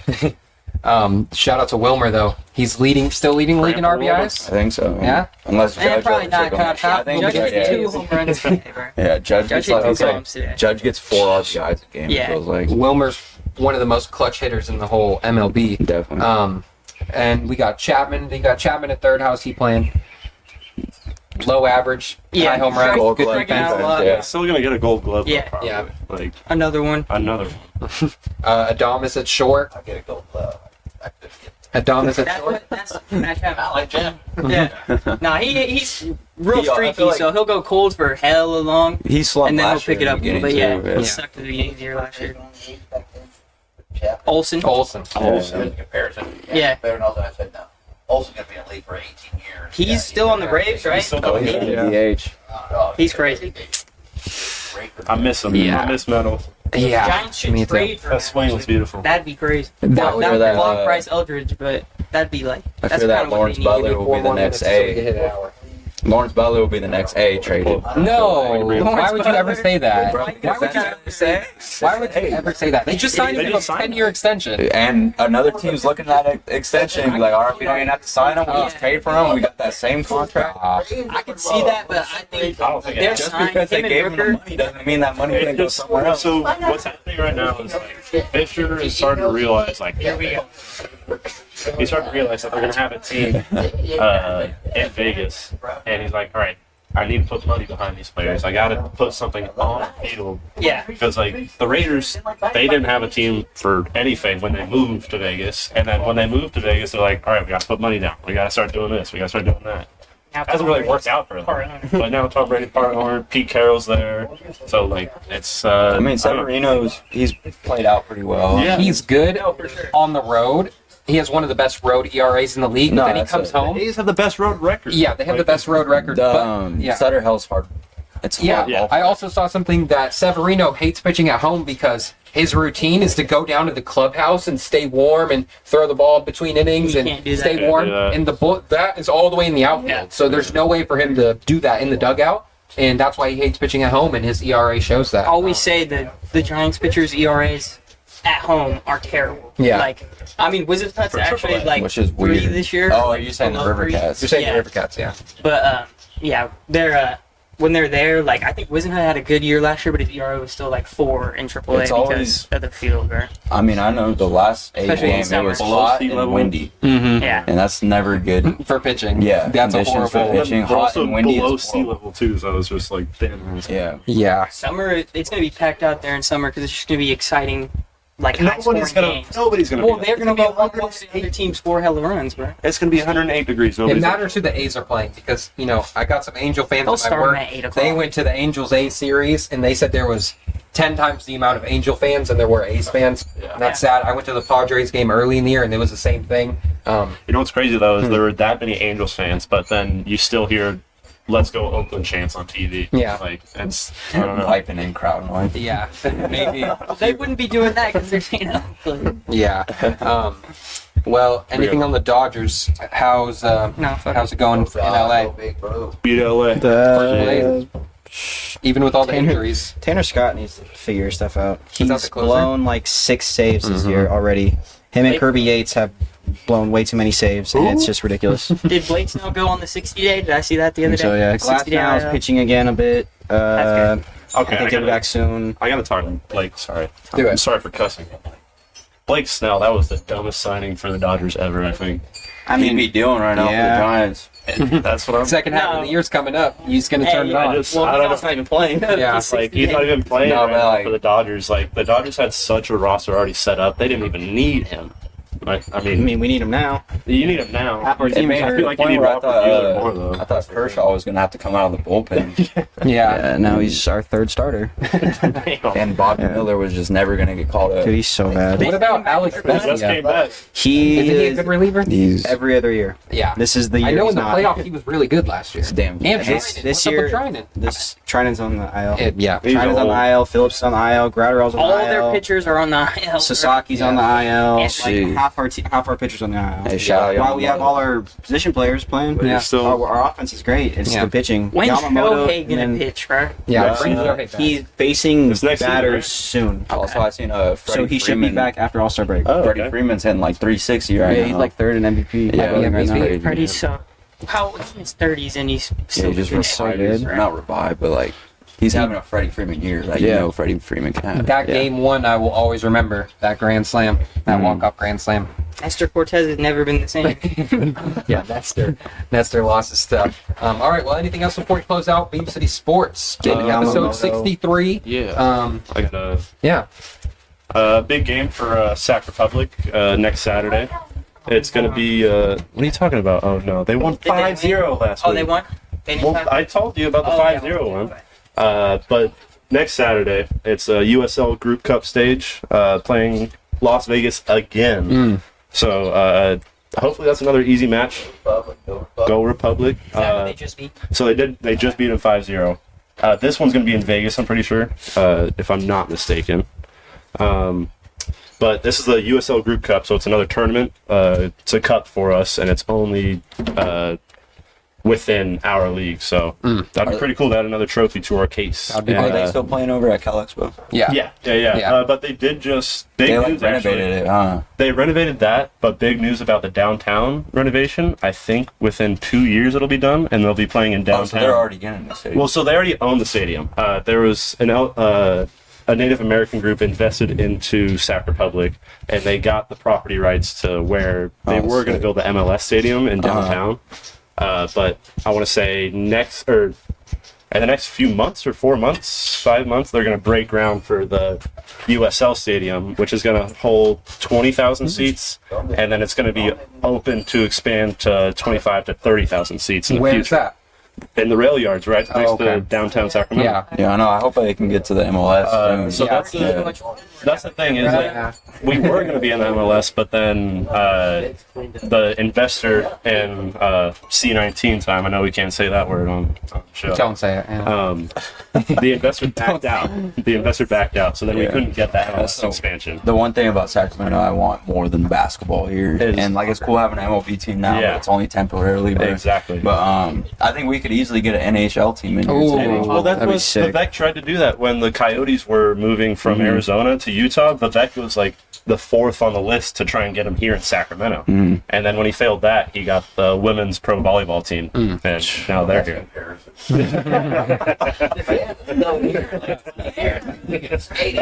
Speaker 1: Shout out to Wilmer though. He's still leading the league in
Speaker 3: I
Speaker 1: RBIs.
Speaker 3: think so.
Speaker 1: Yeah?
Speaker 3: Unless
Speaker 4: And
Speaker 3: Judge
Speaker 4: probably not.
Speaker 3: I think
Speaker 4: Judge
Speaker 3: Judge,
Speaker 4: hit
Speaker 3: yeah,
Speaker 4: 2 home runs today, bro.
Speaker 3: yeah, Judge
Speaker 4: Judge
Speaker 3: gets
Speaker 4: hit
Speaker 3: like,
Speaker 4: 2
Speaker 3: it's like
Speaker 4: bombs today.
Speaker 3: Judge gets 4 RBIs a game.
Speaker 4: Yeah.
Speaker 3: It feels like
Speaker 1: Wilmer's one of the most clutch hitters in the whole MLB.
Speaker 3: definitely.
Speaker 1: And we got Chapman. You got Chapman at third. How's he playing? Low average,
Speaker 4: Yeah,
Speaker 1: high home run,
Speaker 3: Gold
Speaker 1: good
Speaker 3: Glove
Speaker 1: defense.
Speaker 4: out a lot.
Speaker 3: Yeah.
Speaker 2: Still gonna get a Gold Glove. though,
Speaker 1: Yeah.
Speaker 2: probably.
Speaker 1: Yeah.
Speaker 2: Like
Speaker 4: Another one.
Speaker 2: another.
Speaker 1: Adamas at short.
Speaker 6: I'll get a gold glove.
Speaker 1: Adamas at
Speaker 4: That's
Speaker 1: short.
Speaker 4: what. That's Matt Chapman.
Speaker 6: I like Jim.
Speaker 4: Yeah. Nah, he's real
Speaker 3: I
Speaker 4: streaky,
Speaker 3: feel like-
Speaker 4: so he'll go cold for hella long,
Speaker 3: He slumped
Speaker 4: and then he'll
Speaker 3: last year
Speaker 4: pick it
Speaker 3: in
Speaker 4: up.
Speaker 3: the
Speaker 4: But
Speaker 3: beginning,
Speaker 4: yeah,
Speaker 3: too,
Speaker 4: he sucked at the beginning of the year last year.
Speaker 6: Olsen.
Speaker 4: Olsen.
Speaker 1: Olsen.
Speaker 6: Olsen. Comparison.
Speaker 4: Yeah.
Speaker 6: Better than Olsen. I said no. Olsen's gonna be in the league for 18 years.
Speaker 4: He's
Speaker 6: Yeah,
Speaker 4: still on the Braves, right?
Speaker 2: He's still
Speaker 3: Oh,
Speaker 2: doing
Speaker 3: he's
Speaker 2: good.
Speaker 3: in DH.
Speaker 4: He's crazy.
Speaker 2: I miss him.
Speaker 1: Yeah.
Speaker 2: I miss Metal.
Speaker 1: Yeah.
Speaker 4: Giants should
Speaker 1: me too.
Speaker 4: trade for
Speaker 2: That
Speaker 4: him,
Speaker 2: swing was
Speaker 4: actually.
Speaker 2: beautiful.
Speaker 4: That'd be crazy.
Speaker 1: That would
Speaker 4: That
Speaker 3: be
Speaker 4: would
Speaker 3: that,
Speaker 4: block
Speaker 3: uh,
Speaker 4: Bryce Eldridge, but that'd be like.
Speaker 3: I
Speaker 4: That's
Speaker 3: feel that
Speaker 4: kinda what
Speaker 3: Lawrence
Speaker 4: they need.
Speaker 3: Butler will
Speaker 1: 4
Speaker 3: be the
Speaker 1: more
Speaker 3: next
Speaker 1: minutes so we can
Speaker 3: A.
Speaker 1: hit an hour.
Speaker 3: Lawrence Butler will be the next A traded.
Speaker 1: No.
Speaker 2: Lawrence
Speaker 1: Why would you ever say that?
Speaker 3: Bro,
Speaker 1: Why would you ever say? Why would you ever say that? They just signed
Speaker 2: They
Speaker 1: him to a
Speaker 2: just signed him.
Speaker 1: 10-year extension.
Speaker 3: And another team's looking at an extension and be like, all right, we don't even have to sign him. We'll just trade for him. We got that same contract.
Speaker 4: I can see that, but I think
Speaker 2: I don't think
Speaker 4: they're
Speaker 2: it
Speaker 3: Just
Speaker 4: signed
Speaker 3: because they
Speaker 4: him
Speaker 3: gave
Speaker 4: and
Speaker 3: him the
Speaker 4: Rooker.
Speaker 3: money doesn't mean that money can go somewhere else.
Speaker 2: So what's happening right now is like Fisher is starting to realize like he's starting to realize that they're gonna have a team in Vegas, and he's like, all right, I need to put money behind these players. I got to put something on the field.
Speaker 4: Yeah.
Speaker 2: Because, like, the Raiders, they didn't have a team for anything when they moved to Vegas. And then when they moved to Vegas, they're like, all right, we got to put money down. We got to start doing this. We got to start doing that. Hasn't really worked out for them. But now Tom Brady part owner, Pete Carroll's there. So, like, it's...
Speaker 3: I mean, Severino's, he's played out pretty well.
Speaker 2: Yeah.
Speaker 1: He's good on the road. He has one of the best road ERAs in the league,
Speaker 3: No,
Speaker 1: but then he
Speaker 3: that's
Speaker 1: comes
Speaker 3: it.
Speaker 1: home.
Speaker 2: The A's have the best road record.
Speaker 1: Yeah, they have the best road record.
Speaker 3: The
Speaker 1: but, yeah.
Speaker 3: Sutter Hell's hard. It's hard.
Speaker 1: Yeah, I also saw something that Severino hates pitching at home because his routine is to go down to the clubhouse and stay warm and throw the ball between innings
Speaker 4: You
Speaker 1: and
Speaker 4: can't do that.
Speaker 1: stay
Speaker 2: Can't
Speaker 1: warm.
Speaker 2: do that.
Speaker 1: And that is all the way in the outfield.
Speaker 4: Yeah.
Speaker 1: So there's no way for him to do that in the dugout, and that's why he hates pitching at home. And his ERA shows that.
Speaker 4: I always say that the Giants pitchers' ERAs at home are terrible.
Speaker 1: Yeah.
Speaker 4: Like, I mean, Wizards Nuts
Speaker 2: For
Speaker 4: actually
Speaker 2: AAA,
Speaker 4: like
Speaker 3: which is
Speaker 4: 3
Speaker 3: weird.
Speaker 4: this year.
Speaker 3: Oh, are you saying the
Speaker 4: Below
Speaker 3: River
Speaker 4: 3.
Speaker 3: Cats?
Speaker 1: You're saying
Speaker 4: Yeah.
Speaker 1: the River Cats, yeah.
Speaker 4: But yeah, they're when they're there, like I think Wizenhut had a good year last year, but his ERA was still like 4 in AAA
Speaker 3: It's
Speaker 4: because
Speaker 3: always-
Speaker 4: of the field, right?
Speaker 3: I mean, I know the last 8
Speaker 4: Especially in
Speaker 3: games it
Speaker 4: summer.
Speaker 3: was
Speaker 2: Below
Speaker 3: hot
Speaker 2: sea
Speaker 3: and
Speaker 2: level.
Speaker 3: windy,
Speaker 1: Mm-hmm.
Speaker 4: Yeah.
Speaker 3: and that's never good.
Speaker 1: For pitching.
Speaker 3: Yeah,
Speaker 1: That's a
Speaker 3: conditions for
Speaker 1: horrible.
Speaker 3: pitching.
Speaker 2: We're
Speaker 3: Hot
Speaker 2: also
Speaker 3: and windy
Speaker 2: below
Speaker 3: is
Speaker 2: sea
Speaker 3: horrible.
Speaker 2: level, too, so it's just like, damn.
Speaker 3: Yeah.
Speaker 1: Yeah.
Speaker 4: Summer, it's gonna be packed out there in summer because it's just gonna be exciting, like high scoring games.
Speaker 2: Nobody's gonna
Speaker 4: Well,
Speaker 2: be
Speaker 4: they're
Speaker 2: there.
Speaker 4: gonna go up once the other teams score hella runs, bro.
Speaker 2: It's gonna be 108 degrees.
Speaker 1: It
Speaker 2: Nobody's
Speaker 1: matters who the A's are playing because, I got some Angel fans
Speaker 4: They'll
Speaker 1: at my
Speaker 4: start
Speaker 1: work.
Speaker 4: them at 8 o'clock.
Speaker 1: They went to the Angels A series and they said there was 10 times the amount of Angel fans than there were A's fans.
Speaker 2: Yeah.
Speaker 1: And that's sad. I went to the Padres game early in the year and it was the same thing.
Speaker 2: You know what's crazy though is there were that many Angels fans, but then you still hear "Let's Go Oakland" chants on TV.
Speaker 1: Yeah.
Speaker 2: like it's I don't know.
Speaker 3: Piping in crowd noise.
Speaker 1: Yeah, maybe.
Speaker 4: They wouldn't be doing that because they're saying Oakland.
Speaker 1: Yeah. Well, anything on the Dodgers? How's it going in LA?
Speaker 6: Big bro.
Speaker 2: Beat LA.
Speaker 1: Even with all the
Speaker 5: Tanner-
Speaker 1: injuries.
Speaker 5: Tanner Scott needs to figure stuff out.
Speaker 1: Is that
Speaker 5: He's
Speaker 1: the closer?
Speaker 5: blown like 6 saves this year already. Him and
Speaker 4: Wait.
Speaker 5: Kirby Yates have blown way too many saves, and it's just ridiculous.
Speaker 4: Did Blake Snell go on the 60-day? Did I see that the other day?
Speaker 5: So yeah,
Speaker 4: 60 day
Speaker 5: Glasnow's
Speaker 4: IL.
Speaker 5: pitching again a bit.
Speaker 4: That's
Speaker 5: I
Speaker 2: Okay,
Speaker 5: think he'll be back soon.
Speaker 2: I gotta talk to Blake. Sorry,
Speaker 1: Do it.
Speaker 2: I'm sorry for cussing. Blake Snell, that was the dumbest signing for the Dodgers ever. I think.
Speaker 5: I
Speaker 3: He'd
Speaker 5: mean,
Speaker 3: be doing right now for the
Speaker 5: yeah.
Speaker 3: Giants.
Speaker 2: That's what I'm.
Speaker 1: Second half of the year's coming up. He's going to turn it
Speaker 4: yeah,
Speaker 1: on.
Speaker 2: I just-
Speaker 4: Well,
Speaker 2: I don't
Speaker 4: he's not even playing.
Speaker 1: Yeah,
Speaker 4: He's
Speaker 2: Like he's
Speaker 4: 60
Speaker 2: not even playing
Speaker 3: No,
Speaker 2: right
Speaker 3: but,
Speaker 2: now
Speaker 3: like-
Speaker 2: for the Dodgers. Like the Dodgers had such a roster already set up, they didn't even need him. Like, I
Speaker 5: I
Speaker 2: mean,
Speaker 5: mean, we need him now.
Speaker 2: you need him now.
Speaker 5: Half our
Speaker 3: It
Speaker 5: team
Speaker 3: made
Speaker 5: is
Speaker 3: me
Speaker 2: I
Speaker 5: hurt.
Speaker 2: feel like you
Speaker 3: point
Speaker 2: need
Speaker 3: where
Speaker 2: Robert Buehler more though.
Speaker 3: I thought Kershaw was gonna have to come out of the bullpen,
Speaker 1: Yeah.
Speaker 5: Yeah, now he's our third starter.
Speaker 3: and Bobby
Speaker 5: Yeah.
Speaker 3: Miller was just never gonna get called up.
Speaker 5: Dude, he's so bad.
Speaker 1: What about Alex
Speaker 2: He just
Speaker 1: Vesia?
Speaker 2: came back.
Speaker 5: He
Speaker 1: Isn't he a
Speaker 5: is
Speaker 1: good reliever?
Speaker 3: He's
Speaker 5: every other year.
Speaker 1: Yeah.
Speaker 5: This is the year
Speaker 1: I know
Speaker 5: he's
Speaker 1: in the
Speaker 5: not.
Speaker 1: playoff he was really good last year.
Speaker 3: damn.
Speaker 1: And
Speaker 5: This-
Speaker 1: Trinan.
Speaker 5: this
Speaker 1: What's up
Speaker 5: year-
Speaker 1: with Trinan?
Speaker 5: This Trinan's on the IL.
Speaker 1: Yeah.
Speaker 2: He's
Speaker 5: Trinan's on the
Speaker 2: old.
Speaker 5: IL. Phillips is on the IL. Gratterall's on
Speaker 4: All
Speaker 5: the IL.
Speaker 4: their pitchers are on the IL.
Speaker 5: Sasaki's on the IL.
Speaker 4: Yeah.
Speaker 5: Like half our pitchers on the IL.
Speaker 3: Hey, shout out
Speaker 5: While we have all our position players playing,
Speaker 1: Yeah.
Speaker 5: our offense is great. It's
Speaker 1: Yeah.
Speaker 5: the pitching.
Speaker 4: When's
Speaker 5: Yamamoto,
Speaker 4: Shohei gonna
Speaker 5: and then
Speaker 4: pitch, bro?
Speaker 1: Yeah.
Speaker 2: Yeah.
Speaker 1: Bring Shohei back.
Speaker 5: he's facing
Speaker 2: This next season,
Speaker 5: batters
Speaker 2: right?
Speaker 5: soon.
Speaker 3: Also, I seen Freddie
Speaker 5: So he should
Speaker 3: Freeman.
Speaker 5: be back after All Star break.
Speaker 2: Oh,
Speaker 3: Freddie
Speaker 2: okay.
Speaker 3: Freeman's hitting like 360 right
Speaker 5: yeah,
Speaker 3: now.
Speaker 5: he's like third in MVP.
Speaker 3: Yeah,
Speaker 5: voting right
Speaker 1: MVP.
Speaker 5: now.
Speaker 3: crazy.
Speaker 4: Freddie's so how he's in his 30s and he's
Speaker 3: Yeah,
Speaker 4: still
Speaker 3: he just
Speaker 4: doing
Speaker 5: so
Speaker 3: revived.
Speaker 5: good.
Speaker 3: Not revived, but like he's having a Freddie Freeman year. Like you
Speaker 5: Yeah.
Speaker 3: know, Freddie Freeman can have.
Speaker 1: That
Speaker 5: Yeah.
Speaker 1: game one, I will always remember. That grand slam. That walk-off grand slam.
Speaker 4: Nestor Cortez has never been the same.
Speaker 1: Yeah, Nestor lost his stuff. All right, well, anything else before we close out? Beam City Sports. Episode
Speaker 5: Yamamoto.
Speaker 1: 63.
Speaker 2: Yeah. I got
Speaker 1: Yeah.
Speaker 2: a big game for Sac Republic next Saturday. It's gonna be. What are you talking about? Oh no, they won
Speaker 4: Did they win?
Speaker 2: 5-0 last week.
Speaker 4: Oh, they won? They didn't
Speaker 2: Well,
Speaker 4: have-
Speaker 2: I told you about the
Speaker 4: Oh,
Speaker 2: 5-0
Speaker 4: yeah.
Speaker 2: one. But next Saturday, it's a USL Group Cup stage, playing Las Vegas again. So hopefully that's another easy match. Go Republic.
Speaker 4: Is that what they just beat?
Speaker 2: So they just beat him 5-0. This one's going to be in Vegas, I'm pretty sure, if I'm not mistaken. But this is the USL Group Cup, so it's another tournament. It's a cup for us, and it's only within our league. So that'd be pretty cool to add another trophy to our case.
Speaker 1: That'd be
Speaker 3: Are
Speaker 2: And,
Speaker 3: they still playing over at Cal Expo?
Speaker 1: Yeah.
Speaker 2: yeah.
Speaker 1: Yeah.
Speaker 2: But they did just big
Speaker 3: They like
Speaker 2: news.
Speaker 3: renovated
Speaker 2: Actually,
Speaker 3: it, huh?
Speaker 2: they renovated that, but big news about the downtown renovation. I think within 2 years it'll be done, and they'll be playing in downtown.
Speaker 3: Oh, so they're already getting the stadium.
Speaker 2: Well, so they already own the stadium. There was a Native American group invested into Sac Republic, and they got the property rights to where they were going to
Speaker 3: sick.
Speaker 2: build the MLS stadium in downtown. But I want to say in the next few months or 4 months, 5 months, they're going to break ground for the USL Stadium, which is going to hold 20,000 seats, and then it's going to be open to expand to 25 to 30,000 seats in the
Speaker 1: Where's
Speaker 2: future.
Speaker 1: that?
Speaker 2: In the rail yards, right next
Speaker 1: okay.
Speaker 2: to downtown Sacramento.
Speaker 1: Yeah.
Speaker 3: Yeah, I know. I hope they can get to the MLS soon.
Speaker 2: So
Speaker 1: Yeah.
Speaker 2: that's the thing is like we were going to be in the MLS, but then the investor in C19 time. I know we can't say that word on the show.
Speaker 1: Don't say it. Yeah.
Speaker 2: The investor backed out. The investor backed out, so then we
Speaker 3: Yeah.
Speaker 2: couldn't get that MLS
Speaker 3: So-
Speaker 2: expansion.
Speaker 3: The one thing about Sacramento I want more than basketball here,
Speaker 2: Is-
Speaker 3: and like it's cool having an MLB team now,
Speaker 2: Yeah.
Speaker 3: but it's only temporarily. But,
Speaker 2: Exactly.
Speaker 3: But I think we could easily get an NHL team in here
Speaker 1: Ooh.
Speaker 3: too.
Speaker 2: Well, that
Speaker 5: That'd be
Speaker 2: was
Speaker 5: sick.
Speaker 2: Vivek tried to do that when the Coyotes were moving from Arizona to Utah. Vivek was like the 4th on the list to try and get him here in Sacramento. And then when he failed that, he got the women's pro volleyball team, and now they're here.
Speaker 4: Everything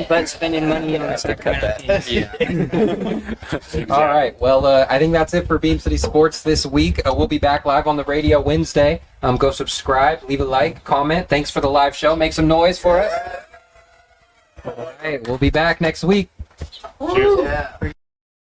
Speaker 4: but spending money on Sacramento teams.
Speaker 1: All right. Well, I think that's it for Beam City Sports this week. We'll be back live on the radio Wednesday. Go subscribe, leave a like, comment. Thanks for the live show. Make some noise for us. All right. We'll be back next week.
Speaker 2: Cheers.
Speaker 6: Yeah.